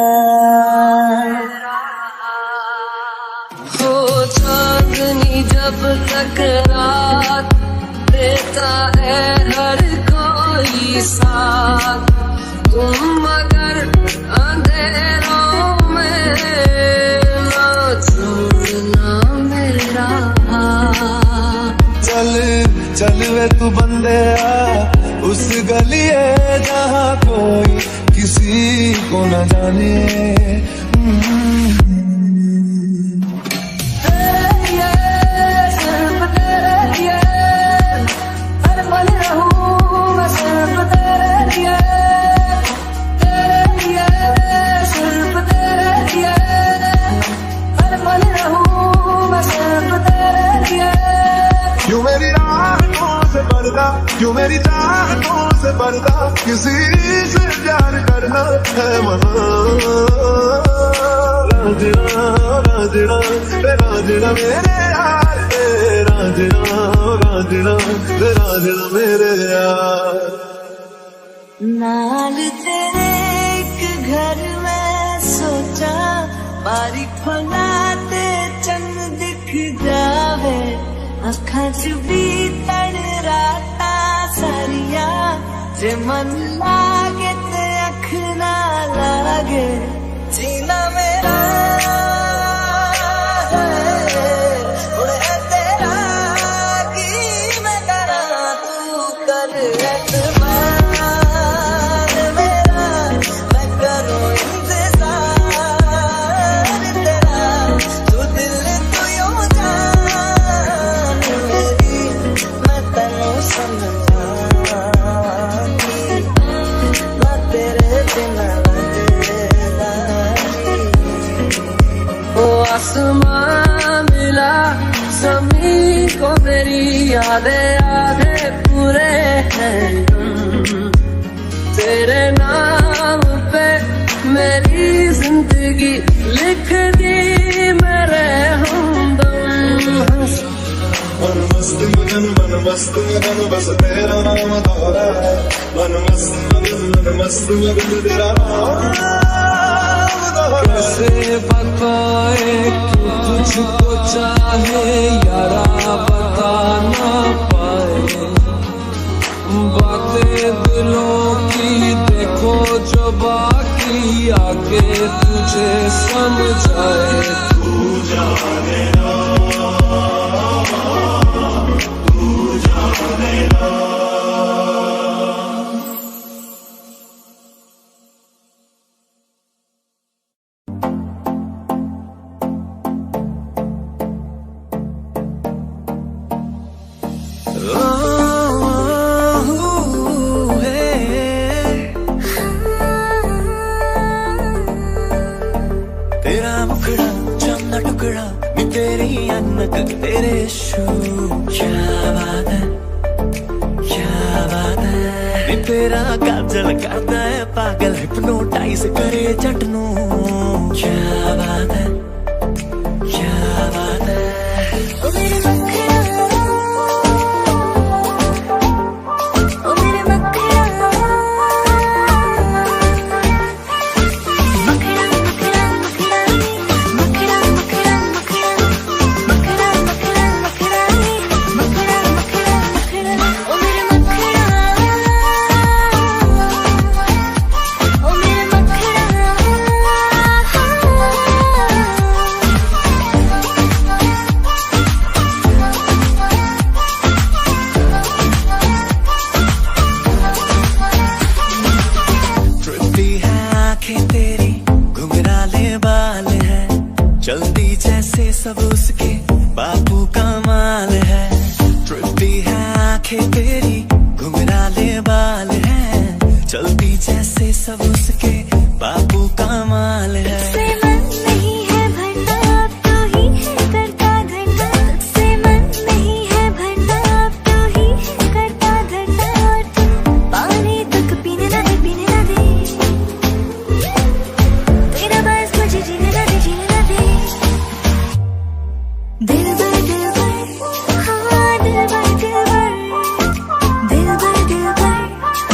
हो चांदनी जब तक रात देता है हर कोई साथ, तुम मगर अंधेरों में ना छोड़ना मेरा हाथ। चल चल वे तू बंदे आ उस गलिए जहाँ कोई किसी को न जाने। क्यों मेरी चाहतों से पर्दा, किसी से प्यार करना है मना। राजना राजना राजना मेरे यार, राजना राजना राजना मेरे यार। नाल तेरे एक घर में सोचा, बारी खोला ते चंद दिख जावे, अखां च भी तड़ राता सारिया, जे मन लागे ते अख ना लागे, जीना मेरा हुण है तेरा की मैं करा, तू कर एतबार मेरा, मैं करूं इंतजार तेरा, तू दिल तू यूं जान मेरी, मैं तन्नू समझाऊंगी, मैं तेरे बिना आसमां मिला ज़मीन को, मेरी यादें आधे पूरे हैं। तेरे नाम पे मेरी जिंदगी लिख दी मेरे हमदम। मन मस्त मगन बस तेरा नाम दोहरा है, मन मस्त मगन तेरा नाम दोहरा। कैसे बताए कि तुझको चाहे यारा, बता ना पाए बातें दिलों की, देखो जो बाकी आके तुझे समझाए। तू जाने ना, तू जाने ना। तेरा मुखड़ा चंदा टुकड़ा नी तेरी अन्नत तेरे शू, क्या बात है क्या बात है। तेरा काजल करता है पागल, हिप्नोटाइज करे जट नू। क्या बात है, क्या बात है। ओ मेरे मखना, ओ मेरे मखना, मखना मखना मखना मखना मखना मखना मखना मखना मखना मखना मखना। ओ मेरे मखना, ओ मेरे मखना। ट्रिपी है आंखें तेरी, घुंघराले बाल है, चलती जैसे सब उसके बापू का माल है। ट्रिपी है आंखें तेरी, घुंघराले बाल है, चलती जैसे सब उसके बापू का माल है। तुझसे मन नहीं है भरना, अब तो ही है करता धरना। तुझसे मन नहीं है भरना, अब तो ही है करता धरना। और तू पानी तक पीने ना दे, पीने ना दे। तेरा बस मुझे जीने ना दे, जीने ना दे। दिल भर हाँ दिल भर दिल भर, दिल भर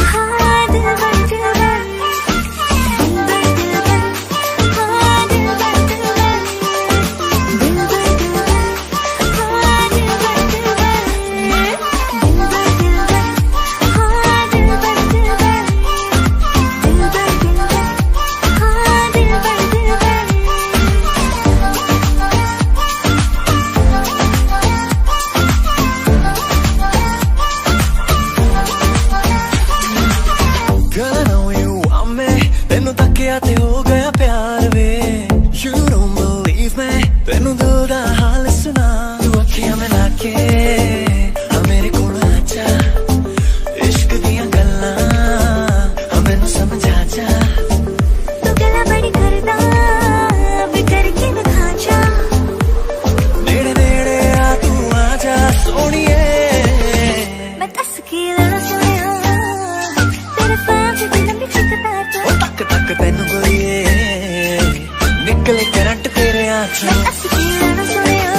हाँ दिल भर दिल भर, दिल भर हाँ दिल भर दिल भर, दिल भर हाँ दिल भर दिल भर, दिल भर हाँ दिल भर दिल भर, दिल भर हाँ दिल भर दिल भर। Girl, I know you want me, तेनू तकिया ते हो गया प्यार वे। You don't believe me, तेनू दिल दा हाल सुना। तू अखियां मिला के हाँ मेरे कोल आजा, इश्क दियां गल्लां हाँ मैनू समझा जा। तू गला बड़ी करदा, अबे करके दिखा जा। नेड़े नेड़े आ तू आजा सोनिए। मैं दस के लड़ा सोया, तेरे पैर से भी लंबी खिंचता तो। ओ तक तक तेनू गोरिए, निकले करंट तेरे आँचों। मैं दस के लड़ा सोया,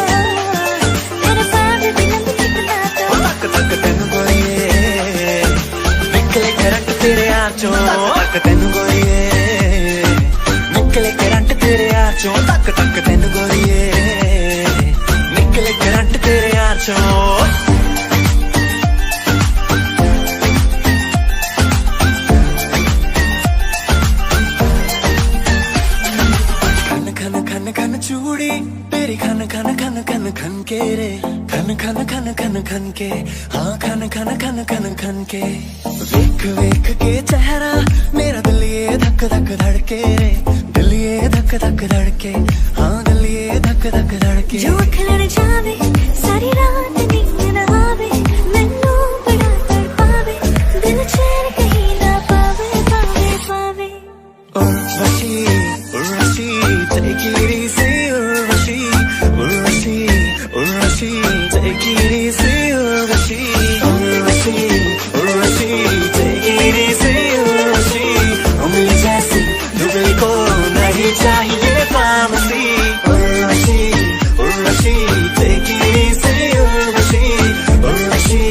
तेरे पैर से भी लंबी खिंचता तो। ओ तक तक तेनू गोरिए, निकले करंट तेरे आँचों। तक तेनू गोरिए, निकले करंट तेरे आँचों। तक तक तेनू गोरिए, निकले करंट तेरे आँचों। खन खन खन खन चूड़ी तेरी, खन खन खन खन खन के रे, खन खन खन खन खन के, हाँ खन खन खन खन खन के। वेख वेख के चेहरा मेरा दिल ये धक धक धड़के रे, दिल ये धक धक धड़के, हाँ दिल ये धक धक धड़के। जो अख लड़ जावे, सारी रात नींद न आवे, मैनू बड़ा तड़पावे, दिल चैन कहीं ना पावे, पावे पावे। Urvashi Urvashi take it easy, Urvashi Urvashi Urvashi take it easy, Urvashi Urvashi Urvashi take it easy, Urvashi उंगली जैसी दुबई को नहीं चाहिए pharmacy. Urvashi Urvashi take it easy, Urvashi Urvashi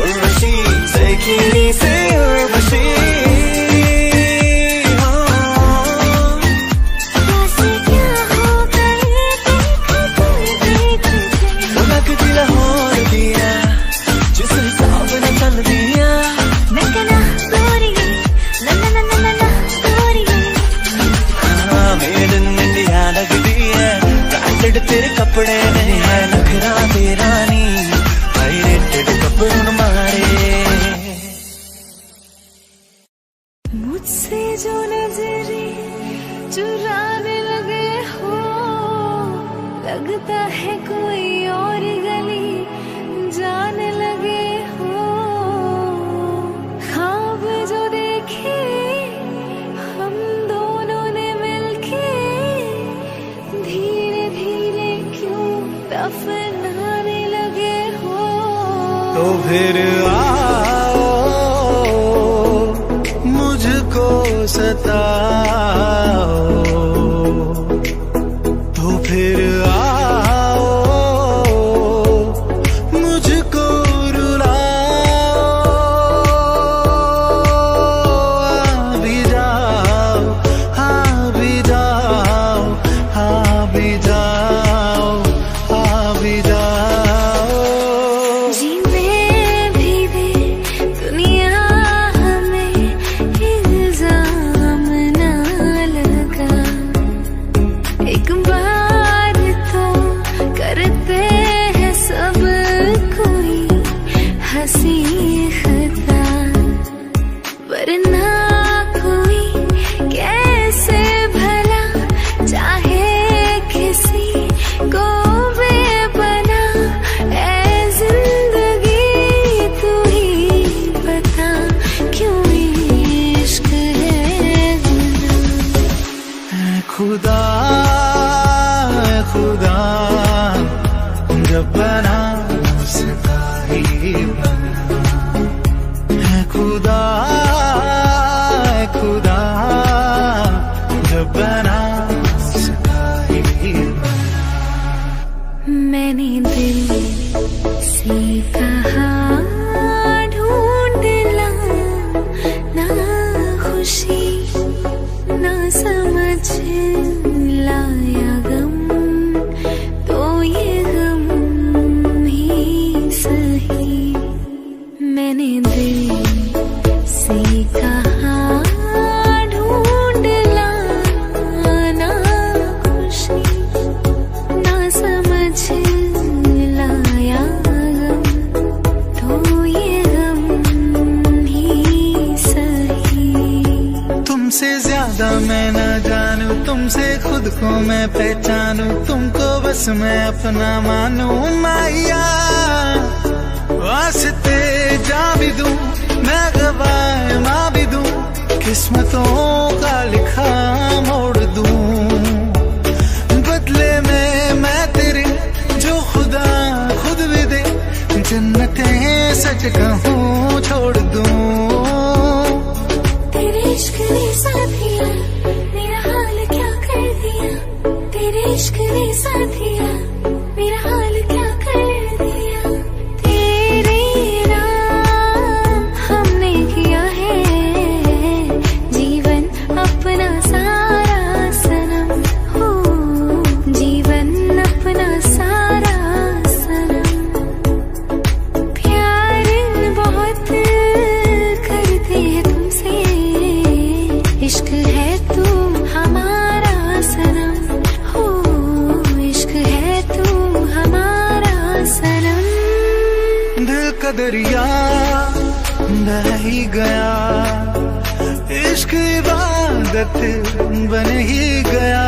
Urvashi take it easy, Urvashi. कैसे क्या हो गए देख देख लग दिल होर दिया, जिस हिसाब ने चल दिया। मैं कहना गोरी, ना ना ना ना ना ना गोरी। हाँ मेड इन इंडिया लगती है, ब्रांडेड तेरे कपड़े नहीं है, नखरा तेरा नहीं, हाई रेटेड कपड़ों मारे। मुझसे जो नजरे चुराने लगे हो, लगता है कोई और गली जाने लगे हो। ख्वाब जो देखे हम दोनों ने मिलके, धीरे धीरे क्यों दफनाने लगे हो। तो फिर आओ सताओ तो फिर आओ मुझको रुलाओ, आ भी जाओ, आ भी जाओ, आ भी जाओ, आ भी जाओ। जीने भी दे दुनिया हमें, इल्जाम ना लगा। एक बार तो करते हैं सब कोई हंसी खता, वरना कोई कैसे भला चाहे किसी को बेपना। ऐ जिंदगी तू ही बता क्यों इश्क है गुनाह। ऐ खुदा, ऐ खुदा, जब बना उसका ही बना। ऐ खुदा, ऐ खुदा, जब बना उसका ही बना। मैंने दिल से कहा ढूंढ ला ना खुशी, ना समझ लाया गम, तो ये गम ही सही। मैंने दिल से कहा ढूंढ ला ना खुशी, ना समझ लाया गम, तो ये गम ही सही। तुमसे ज्यादा मैं न जानू, तुमसे खुद को मैं पहचानू, तुमको बस मैं अपना मानू। माया वास्ते जा भी दूं, मैं गवाह माँ भी दूं, किस्मतों का लिखा मोड़ दूं। बदले में मैं तेरे जो खुदा खुद भी दे, जन्नतें सच कहूँ छोड़ दूं। तेरे इश्क ने साथिया मेरा हाल क्या कर दिया, तेरे इश्क ने साथिया मेरा हाल क्या कर दिया। तेरे नाम हमने किया है जीवन अपना सारा सनम, हो जीवन अपना सारा सनम। प्यार बहुत करते हैं तुमसे, इश्क है तू हमारा सनम, हो इश्क है तू हमारा सनम। दिल का दरिया बह ही गया, इश्क इबादत बन ही गया।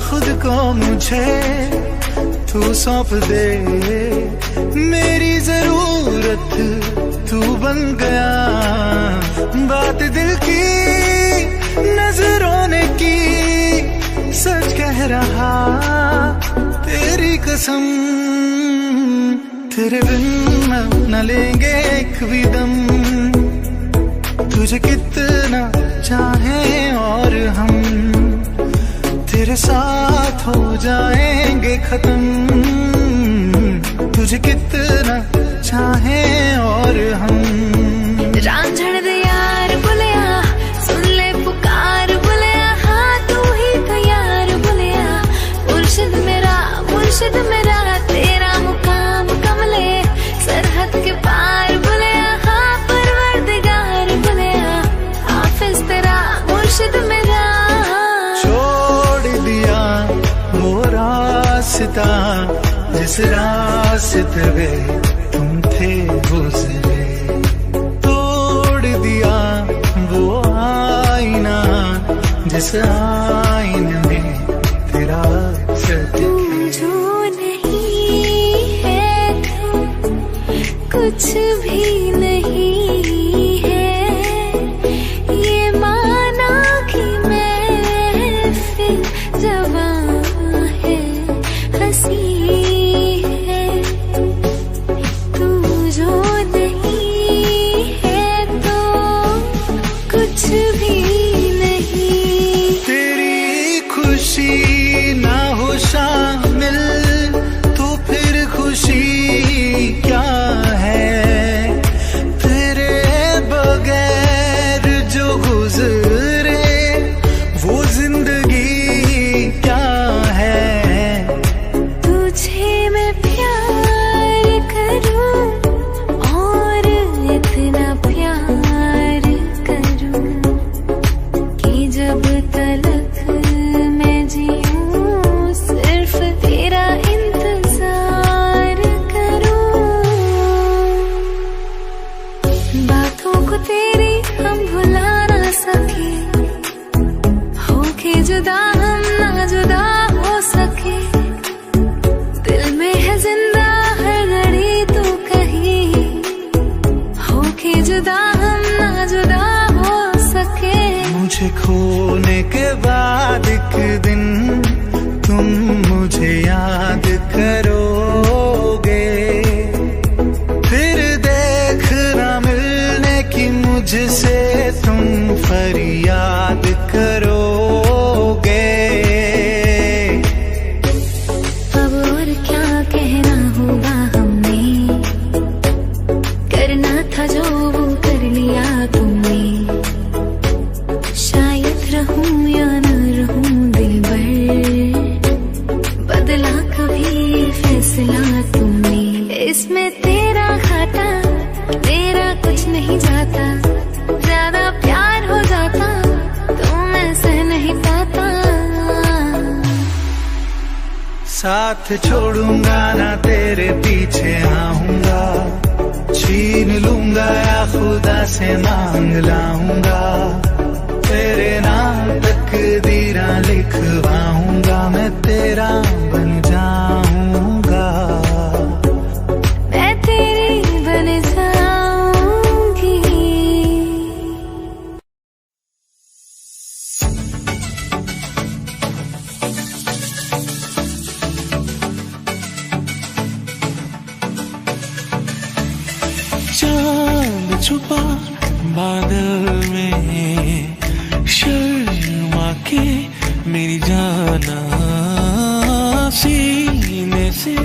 खुद को मुझे तू सौंप दे, मेरी जरूरत तू बन गया। बात दिल की नजरों ने की, सच कह रहा तेरी कसम। तेरे बिन न लेंगे एक भी दम, तुझे कितना चाहें और हम तेरे साथ हो जाएंगे खत्म। तुझे कितना चाहें और हम। रांझण दे यार बुलिया, सुन ले पुकार बुलिया, हाँ तू ही तो यार बुलिया। मुर्शिद मेरा तेरा मुकाम कमले, सरहद के पार बुलिया, हाँ परवरदिगार बुलिया। हाफिज तेरा मुर्शिद मेरा, छोड़ दिया वो रास्ता जिस रास्ते पे तुम थे गुजरे, तोड़ दिया वो आईना जिस आईने में तेरा सच जो नहीं है तू कुछ भी नहीं है, ये माना कि महफिल जवां है, हंसी है। तू जो नहीं है तो कुछ भी शामिल तो फिर खुशी क्या है। तेरे बगैर जो गुजरे वो जिंदगी क्या है। तुझे मैं प्यार करूं और इतना प्यार करूं कि जब तलक मैं जीऊं सिर्फ तेरा इंतजार करूं। बातों को तेरी हम भुला ना सके, होके जुदा हम ना जुदा हो सके। दिल में है जिंदा हर घड़ी तू कहीं, होके जुदा हम ना जुदा हो सके। मुझे खोने के बाद एक दिन तुम मुझे याद करोगे, फिर देखना मिलने की मुझसे तुम फरियाद करोगे। अब और क्या कहना होगा हमने, करना था जो वो कर लिया तुमने। शायद रहूं या न रहूं दिल भर, बदला कभी फैसला तुमने। इसमें तेरा घाटा मेरा कुछ नहीं जाता, ज्यादा प्यार हो जाता तो मैं सह नहीं पाता। साथ छोड़ूंगा ना तेरे पीछे आऊंगा, छीन लूंगा या खुदा से मांग लाऊंगा। तेरे नाम तकदीरा लिखवाऊंगा, मैं तेरा बन जाऊंगा। मैं तेरी बन जाऊंगी। चांद छुपा बादल में, शर्मा के मेरी जाना सीने से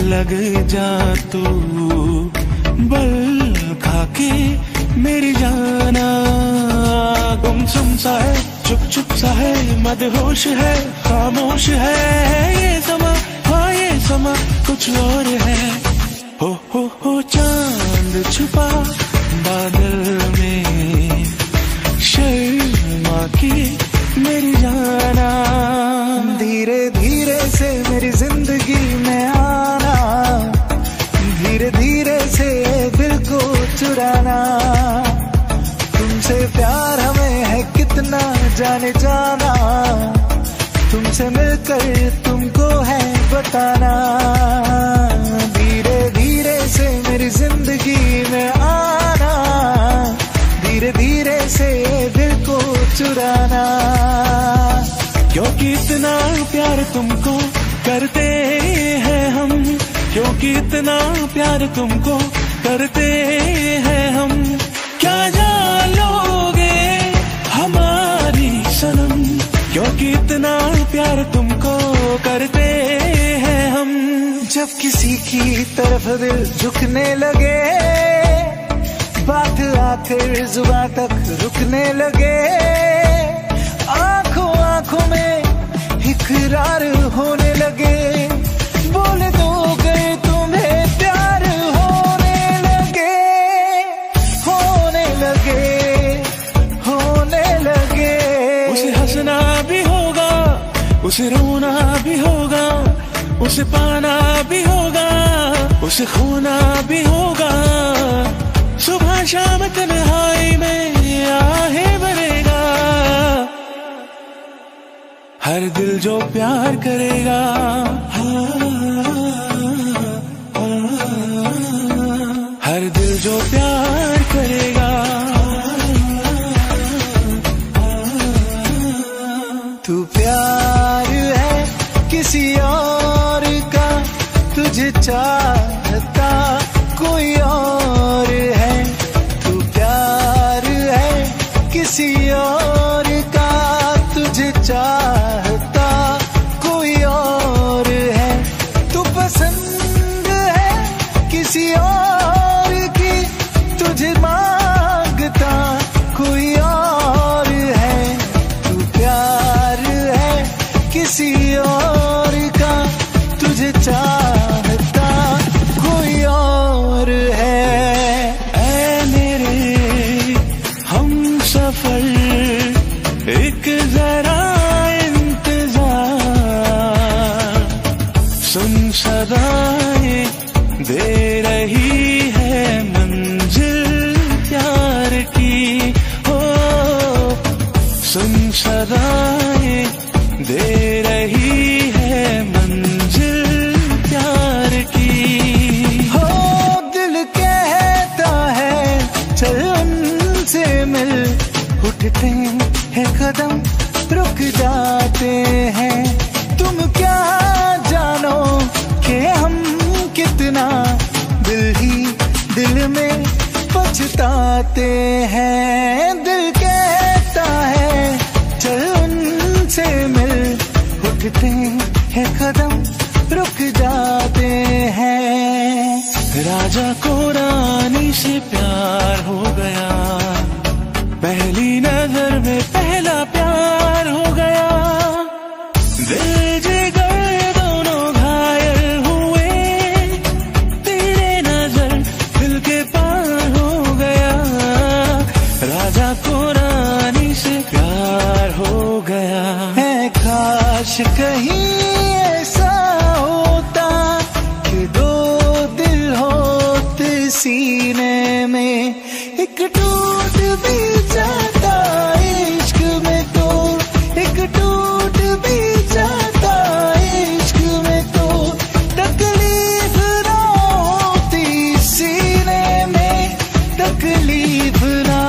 लग जा तू, बल खा के मेरी जाना। गुमसुम सा है, चुप चुप सा है, मदहोश है, खामोश है ये समा, हाँ ये समा कुछ और है। हो चांद छुपा बादल में, शर्मा के मेरी जाना। धीरे धीरे से मेरी जिंदगी में आना, धीरे धीरे से दिल को चुराना। तुमसे प्यार हमें है कितना जाने जाना, तुमसे मिलकर तुमको है बताना। धीरे धीरे से मेरी जिंदगी में आना, धीरे धीरे से दिल को चुराना। क्योंकि इतना प्यार तुमको करते हैं हम, क्योंकि इतना प्यार तुमको करते हैं हम। क्या जान लोगे हमारी सनम, क्योंकि इतना प्यार तुमको करते हैं हम। जब किसी की तरफ दिल झुकने लगे, बात आखिर जुबान तक रुकने लगे। आंखों आंखों में इकरार होने लगे, बोले तो गए तुम्हें प्यार होने लगे, होने लगे, होने लगे। उसे हंसना भी होगा, उसे रोना भी होगा, उसे पाना भी होगा, उसे खोना भी होगा। सुबह शाम तन्हाई में आहे भरेगा, हर दिल जो प्यार करेगा। हर दिल जो प्यार करेगा। तू प्यार है किसी और का, तुझे चाहता कोई और है। तू प्यार है किसी और का, तुझे चाहता कोई और सुन सदाएं दे रही है मंजिल प्यार की, हो सुन सदाएं दे रही है मंजिल प्यार की। हो दिल कहता है चल उनसे मिल, उठते हैं कदम रुक जाते हैं। तुम क्या जानो कि हम कितना दिल ही दिल में पछताते हैं। दिल कहता है चल उनसे मिल, उठते हैं कदम रुक जाते हैं। राजा को रानी से प्यार हो गया, पहली नजर में पहला प्यार हो गया। दिल जिगर दोनों घायल हुए, तेरे नजर दिल के पार हो गया। राजा को रानी से प्यार हो गया है। काश कहीं ऐसा होता कि दो दिल होते सीने में, एक टूट भी जाता इश्क में तो, एक टूट भी जाता इश्क में तो। तकलीफ ना होती सीने में, तकलीफ ना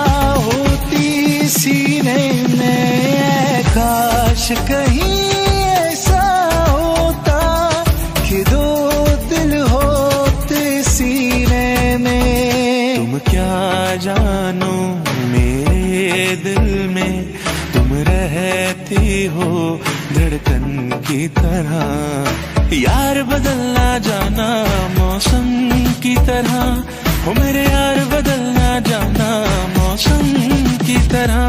होती सीने में। काश कहीं ऐसा होता कि दो दिल होते सीने में। तुम क्या जानो मेरे दिल में, तुम रहती हो धड़कन की तरह। यार बदलना जाना मौसम की तरह, हो मेरे यार बदलना जाना मौसम की तरह।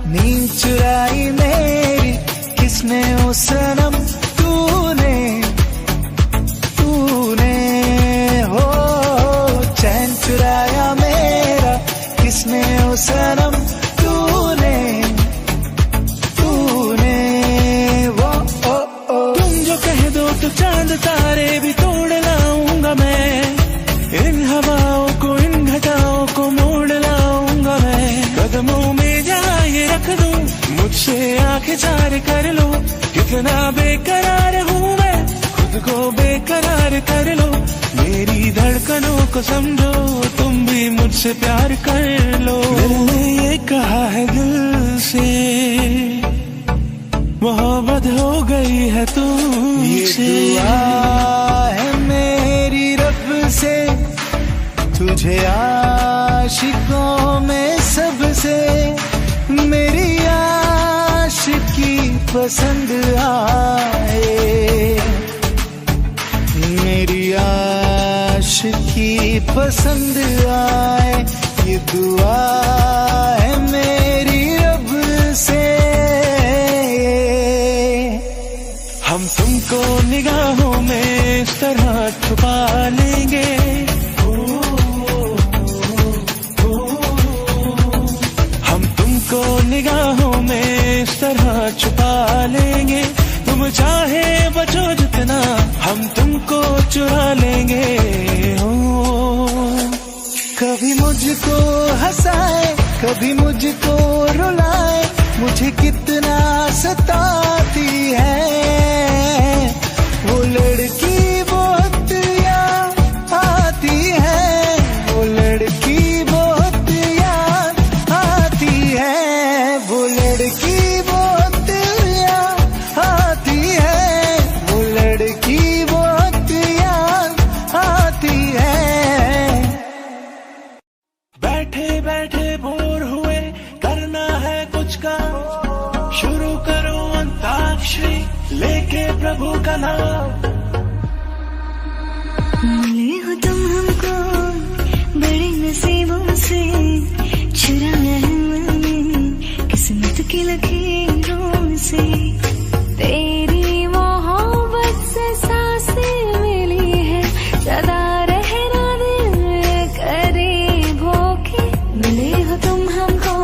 नींद चुराई मेरी किसने ओ सनम, तूने हो। चैन चुराया मेरा किसने ओ सनम, तूने वो ओ। तुम जो कह दो तो चांद तारे भी तोड़ लाऊंगा मैं, इन हवाओं को इन घटाओं को मोड़ लाऊंगा मैं। कदमों में जहाँ ये रख दूं, मुझसे आंखें चार कर लो। कितना बेकरार हूँ मैं, खुद को बेकरार कर लो। मेरी धड़कनों को समझो, तुम भी मुझसे प्यार कर लो। दिल ने ये कहा है दिल से, मोहब्बत हो गई है तुमसे। ये दुआ है मेरी रब से, तुझे आशिकों में सबसे मेरी आशिकी पसंद आए। मेरी आशिकी पसंद आए, ये दुआ है मेरी रब से। हम तुमको निगाहों में इस तरह छुपा लेंगे, हम तुमको निगाहों में इस तरह छुपा लेंगे। तुम चाहे बचो जितना, हम तुमको चुरा लेंगे। कभी मुझको हंसाए, कभी मुझको रुलाए, मुझे कितना सताती है वो लड़की बहुत याद आती है, वो लड़की बहुत याद आती है, वो लड़की बहुत याद आती है, वो लड़की बहुत याद आती है। बैठे बैठे बोर हुए, करना है कुछ काम, शुरू करो अंताक्षरी लेके प्रभु का नाम। मिले हो तुम हमको बड़े नसीबों से, चुराया है मैंने किस्मत की लकीरों से। तेरी मोहब्बत से सांसें मिली है, सदा रहना दिल करीब होके। मिले हो तुम हमको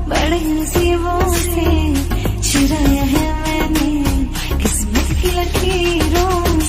बड़े नसीबों से, चुराया है मैंने किस्मत की लकीरों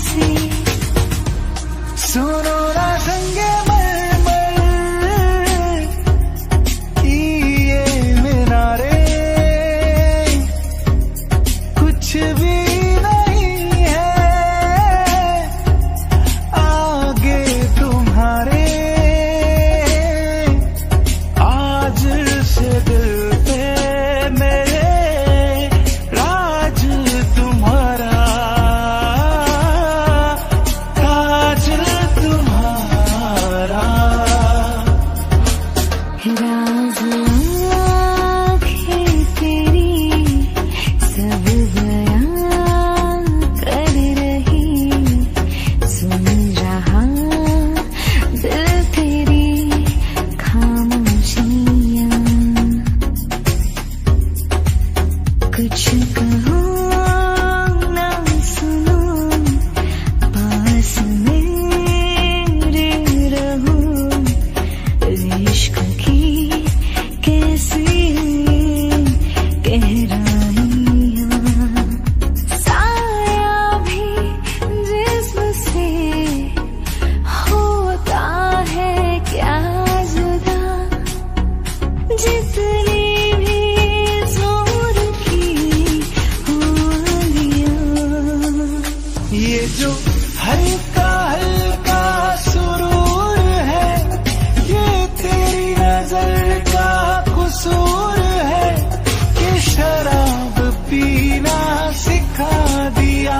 ये जो हल्का हल्का सुरूर है, ये तेरी नजर का कसूर है कि शराब पीना सिखा दिया,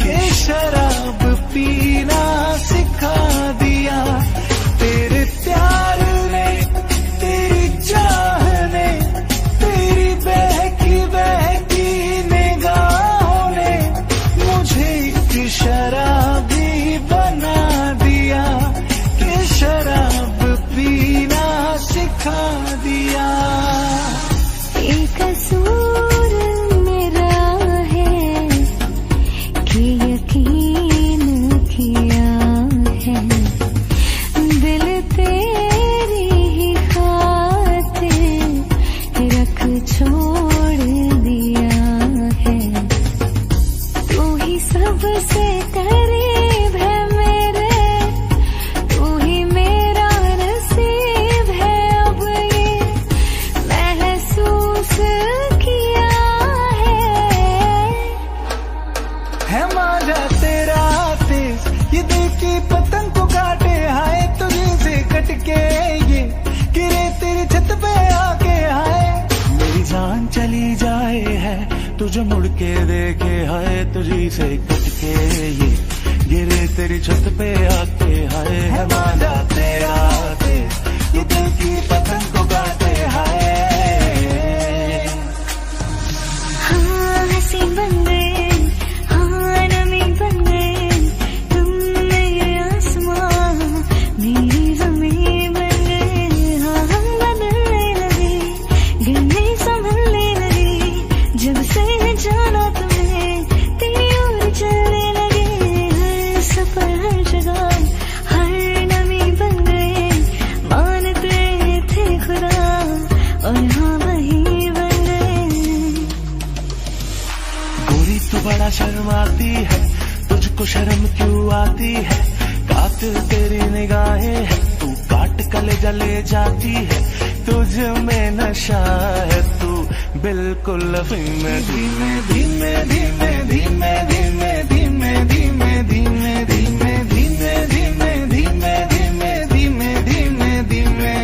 कि शराब पीना सिखा दिया। तेरे प्यार ने, तेरी चाह ने, तेरी बहकी बहकी निगाहों ने मुझे एक शराबी बना दिया, कि शराब पीना सिखा दिया। ये कसूर मेरा है कि यकीन किया है, दिल तेरी ही खातिर रख छोड़ दिया है। तू ही सबसे करीब है मेरे, तू ही मेरा नसीब है, अब ये महसूस किया है मांझा तेरा तेज, ये दिल की पतंग को काटे, हाय तुझे से कटके ये गिरे तेरी छत पे आके, हाय मेरी जान चली जाए है तुझे मुड़ के देखे, हाय तुझी से कटके ये गिरे तेरी छत पे आके, हाय है मांझा तेरा तेज, ये दिल की पतंग को काटे, हाय। हाँ हंसी बन गए, हाँ नमी बन गए, तुम मेरे आसमां मेरी ज़मीं बन गए। हाँ हम बदलने लगे, गिरने संभलने लगे, जब से जाना तुम्हें तेरी ओर चलने लगे। हर सफर हर जगह हर नमी बन गए, मानते थे खुदा और हाँ वही बन गए। गोरी तू बड़ा शर्माती है, तुझको शर्म क्यों आती है, कातिल तेरी निगाहें है, तू काट कलेजा ले जाती है, तुझ में नशा है, तू बिल्कुल अफीम में। धीमे धीमे धीमे धीमे धीमे धीमे धीमे धीमे धीमे धीमे धीमे धीमे धीमे धीमे धीमे धीमे।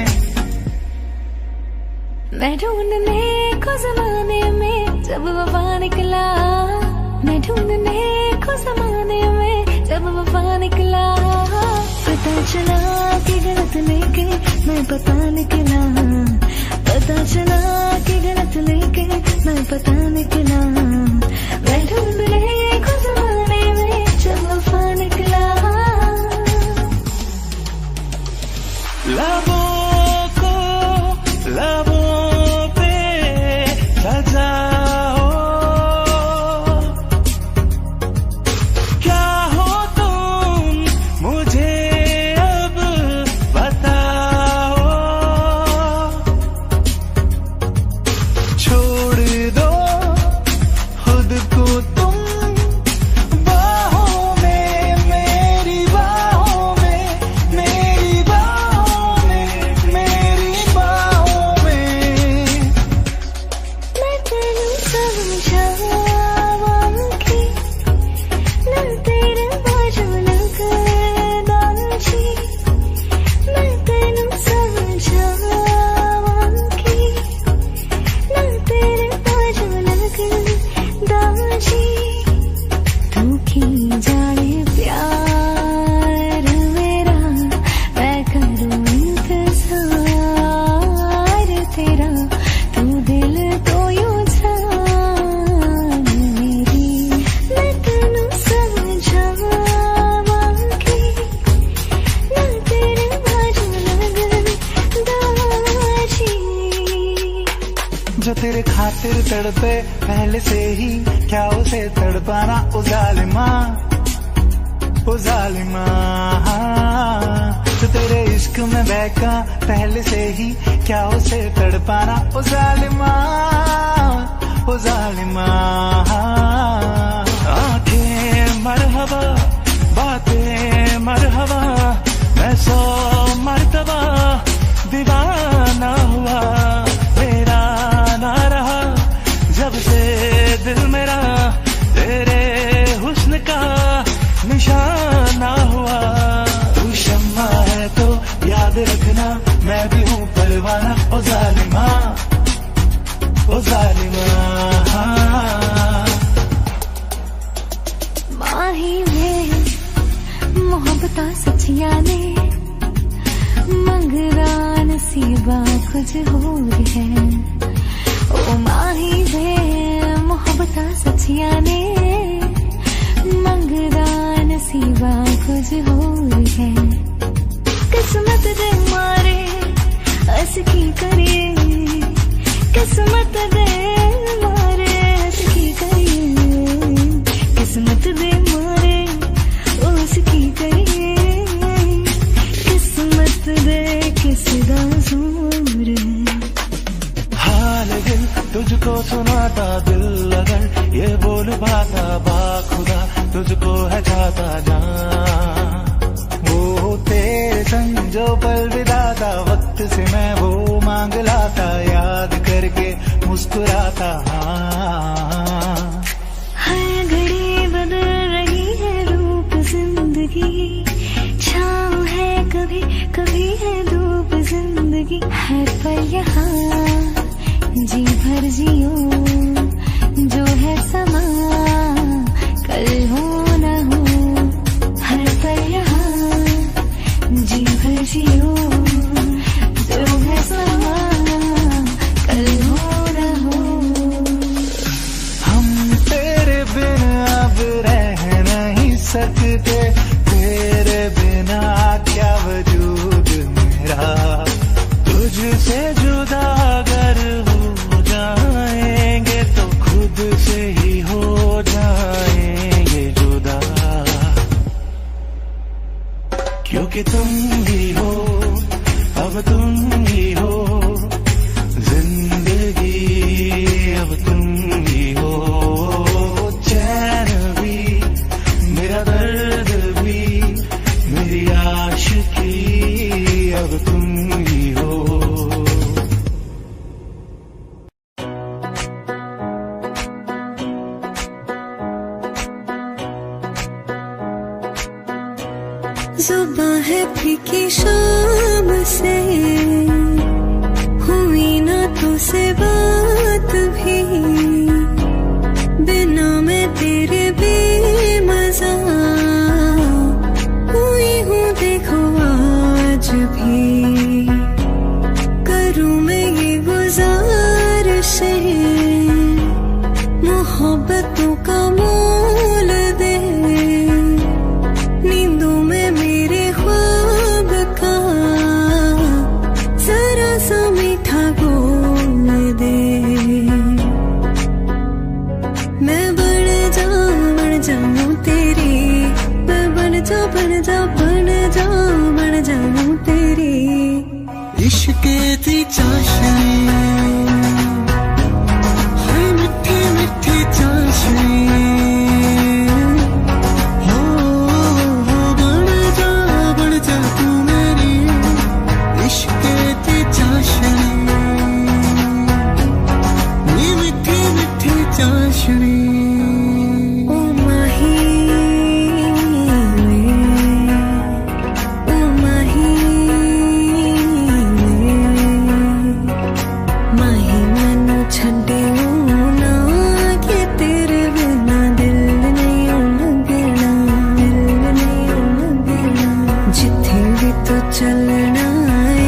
मैं ढूंढने को जमाने में जब वफा निकला, मैं ढूंढने को जमाने में जब वफा निकला, पता चला कि गलत लेके मैं पता निकला, पता चला कि गलत लेके मैं पता निकला। मैं ढूंढने को जमाने में जब वफा निकला। लबों को लबों पे सजाओ, क्या हो तुम मुझे अब बताओ, छोड़ दो खुद को तुम बाहों में, मेरी बाहों में, मेरी बाहों में, मेरी बाहों में। मैं तेनू समझावांगी, ना तेरे बाजू लगदा जी, मैं तेनू समझावांगी, ना तेरे बाजू लगदा जी। तू की जाने प्यार मेरा, मैं करूं इंतजार तेरा, तू दिल तो यूं जान मेरी। मैं तेनू समझावांगी, ना तेरे बाजू लगदा जी। जो तेरे खातिर तड़पे पहले से ही, क्या उसे तड़पाना ओ जालिमा, ओ जालिमा। जो तेरे इश्क में बहका पहले से ही, क्या उसे तड़पाना ओ जालिमा, ओ जालिमा। आंखें मरहबा, बातें मरहबा, मैं 100 मरतबा दीवाना हुआ, मेरा ना रहा जब से दिल मेरा तेरे हुस्न का रखना, मैं भी हूँ परवाना। ओ जालिमा, ओ जालिमा। माही में मोहब्बता सचिया ने मंगरा नसीबा कुछ होर है। ओ माही में मोहब्बता सचिया ने मंगरा नसीबा कुछ होर है। किस्मत दे मारे अस की करिए, किस्मत दे मारे अस की करिए, किस्मत दे मारे उस की करिए, किस्मत दे किसदा जोर है। हाल दिल तुझको सुनाता, दिल अगर ये बोल पाता, बाखुदा तुझको है चाहता जान। वो तेरे संग जो पल बिताता, वक्त से मैं वो मांग लाता, याद करके मुस्कुराता। हाँ, हर घड़ी बदल रही है रूप जिंदगी, छाँव है कभी कभी है धूप जिंदगी। हर पल यहाँ जी भर जियो, जो है समा कल हो न हो। हर पल यहाँ जी भर जियो, जो है समा कल हो न हो। हम तेरे बिन अब रह नहीं सकते, तेरे बिना क्या वजूद मेरा। तुझसे जुदा अगर हो जाएंगे तो खुद से ही हो जाएंगे जुदा। क्योंकि तुम ही हो, अब तुम ही हो जिंदगी, अब तुम ही हो। चैन भी मेरा दर्द भी मेरी आशिकी, अब तुम ही हो। जुबां है फीकी शाम से, हुई ना तुझसे बात भी, बिना मैं तेरे बेमज़ा हुई हूँ देखो आज भी। करूँ मैं ये गुज़ारिश मोहब्बतों का मोल दे, नींदों में मेरे ख्वाब का जरा सा मीठा घोल दे। मैं बढ़ जाऊं तेरी, मैं बन जाऊं तेरी। इश्क की चाशनी, मीठी मीठी चाशनी, बन जा तू मेरी इश्क की चाशनी, मीठी मीठी चाशनी। ओ माही मैनू छड्डियो ना, कि तेरे बिना दिल नहीं लगना, दिल नहीं लगना। जिथे भी तो चलना है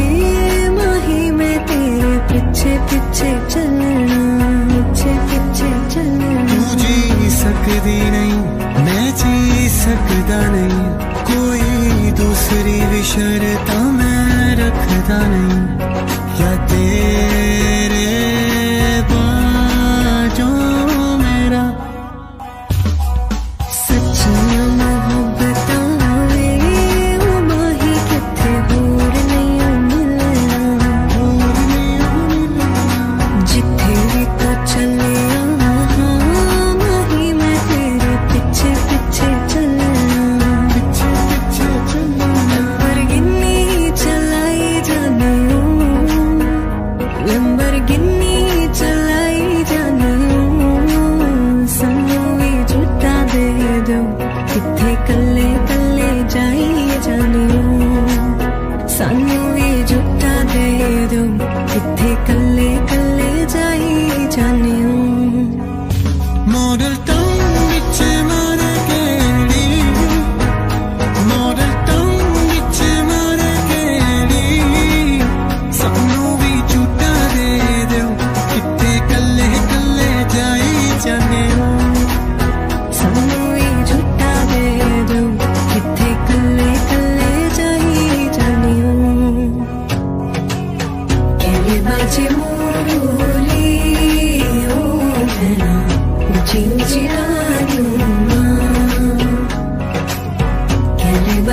माही, मैं तेरे पीछे पीछे चलना, पीछे पीछे चलना। तू जी सकदी नहीं, मैं जी सकदा नहीं, कोई दूसरी भी शर्त मैं रखदा नहीं। या तेरे बाजों मेरा सच्चियां मोहब्बतां वे, ओ माही किथे होर नहीं मिलना, दूर नहीं जिथे भी तो चले हाँ माही, मैं तेरे पीछे पीछे चलना, पीछे पीछे चलना। पर गिन्नी चलाई जाने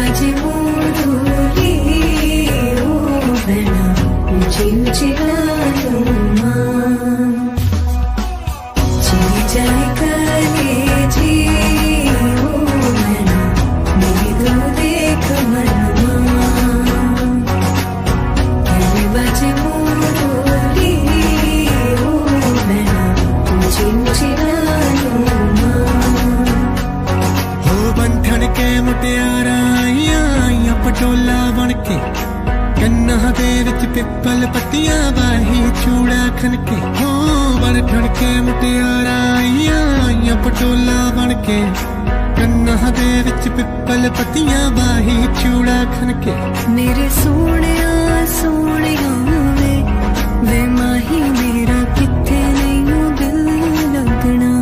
बाजे मोरोली ओ बेना ऊंची ऊंची गालों चली जाए कलेजी ओ बेना मेरी दो देख मनमा कहने बाजे मोरोली ओ बेना ऊंची ऊंची गालों बंधन के मुटियारा आइया पटोला बन के कन्ना दे विच पिपल पत्तियां बाही चूड़ा खनके हो बंधन के मुटियारा आइया पटोला बन के कन्ना दे विच पिपल पत्तियां बाही चूड़ा खनके मेरे सोनिया सोनिया वे माही मेरा किथे नहीं दिल लगना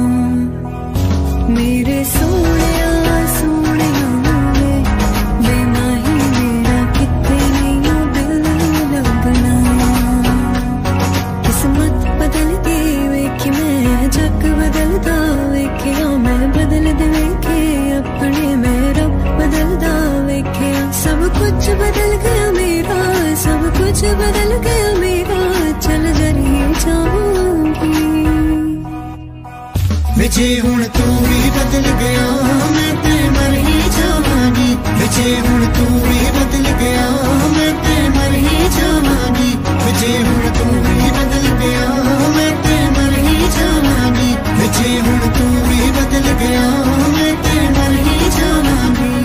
मेरे सोनिया कुछ बदल गया मेरा सब कुछ बदल गया मेरा चल जरी जाऊंगी विजे हुण तू भी बदल गया मैं ते मर ही जावांगी विजे हुण तू भी बदल गया मैं ते मर ही जावांगी विजे हुण तू भी बदल गया मैं ते मर ही जावांगी विजे हुण तू भी बदल गया मैं ते मर ही जावांगी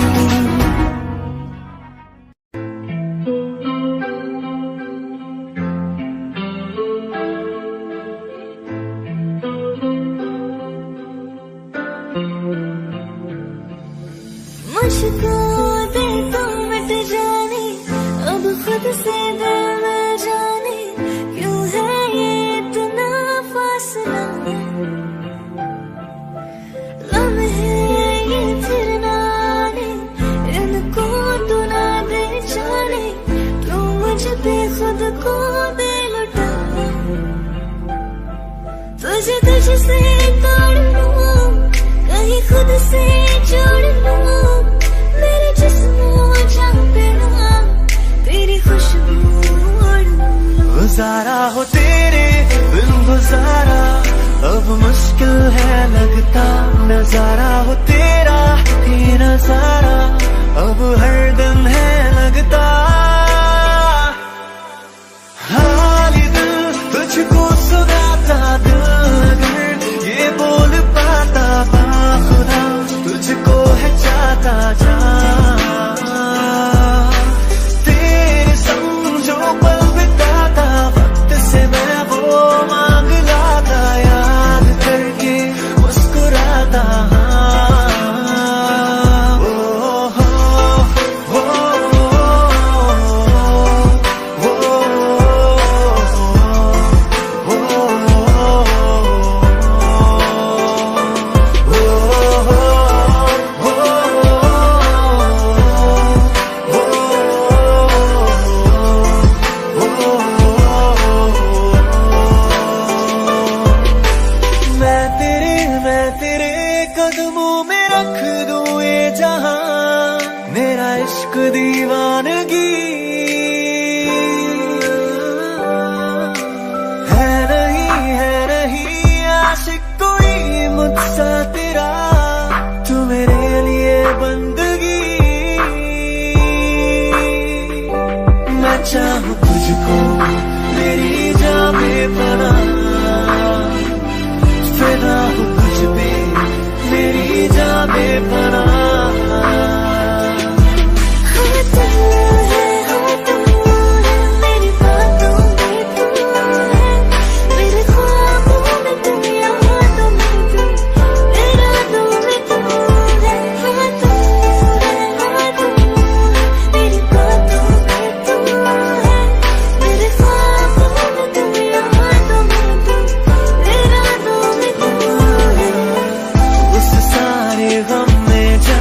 मुझको दिल तो मिट जाने अब खुद से दिल न जाने क्यों है ये इतना फासला लम्हे ये फिर ना आने इनको तो ना दे जाने क्यों मुझ पे खुद को दे लुटा तुझसे तोड़ लूं कहीं खुद से जोड़ लूं मेरे जिस्मों जान पे ना तेरी खुशबू गुजारा हो तेरे बिन गुजारा अब मुश्किल है लगता नजारा हो तेरा ये नजारा अब हर दिन है लगता हाली दिल तुझको सुनाता दिल अगर ये बोल पाता बाखुदा तुझको है चाहता जा तेरे समझो पल बिताता वक्त से मैं वो मांग लाता याद करके मुस्कुराता कदमों में रख दूं ये जहां मेरा इश्क दीवानगी है नहीं आशिक कोई मुझसा तेरा तू मेरे लिए बंदगी मैं चाहूं तुझको मेरी जान बेपनाह फिदा हूं तुझ पे मेरी जान बेपनाह गम में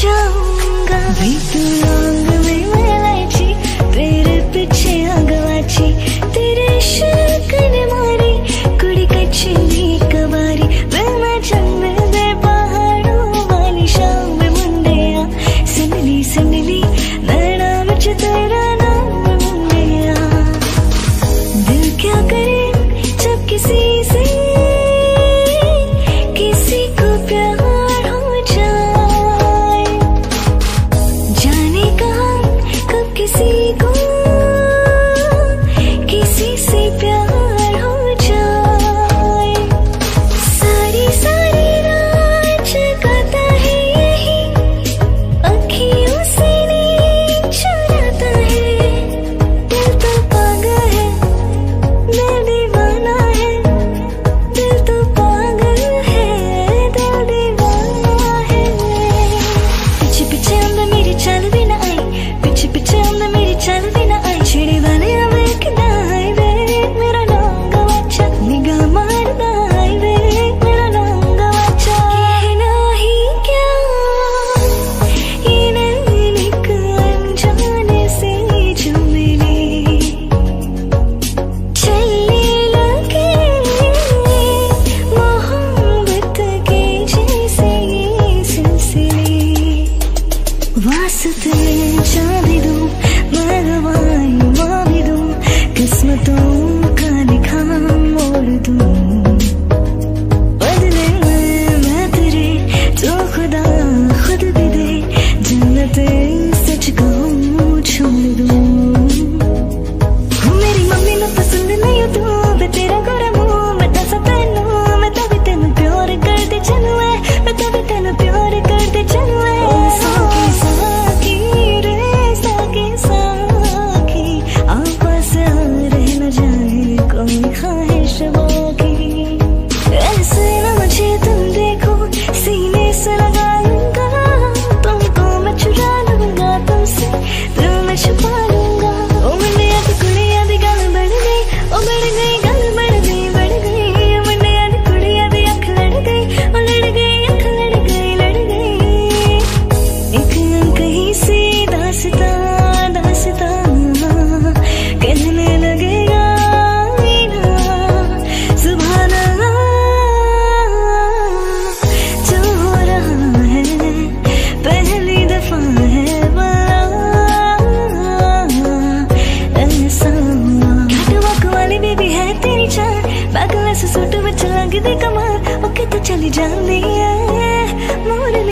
जाऊंगा।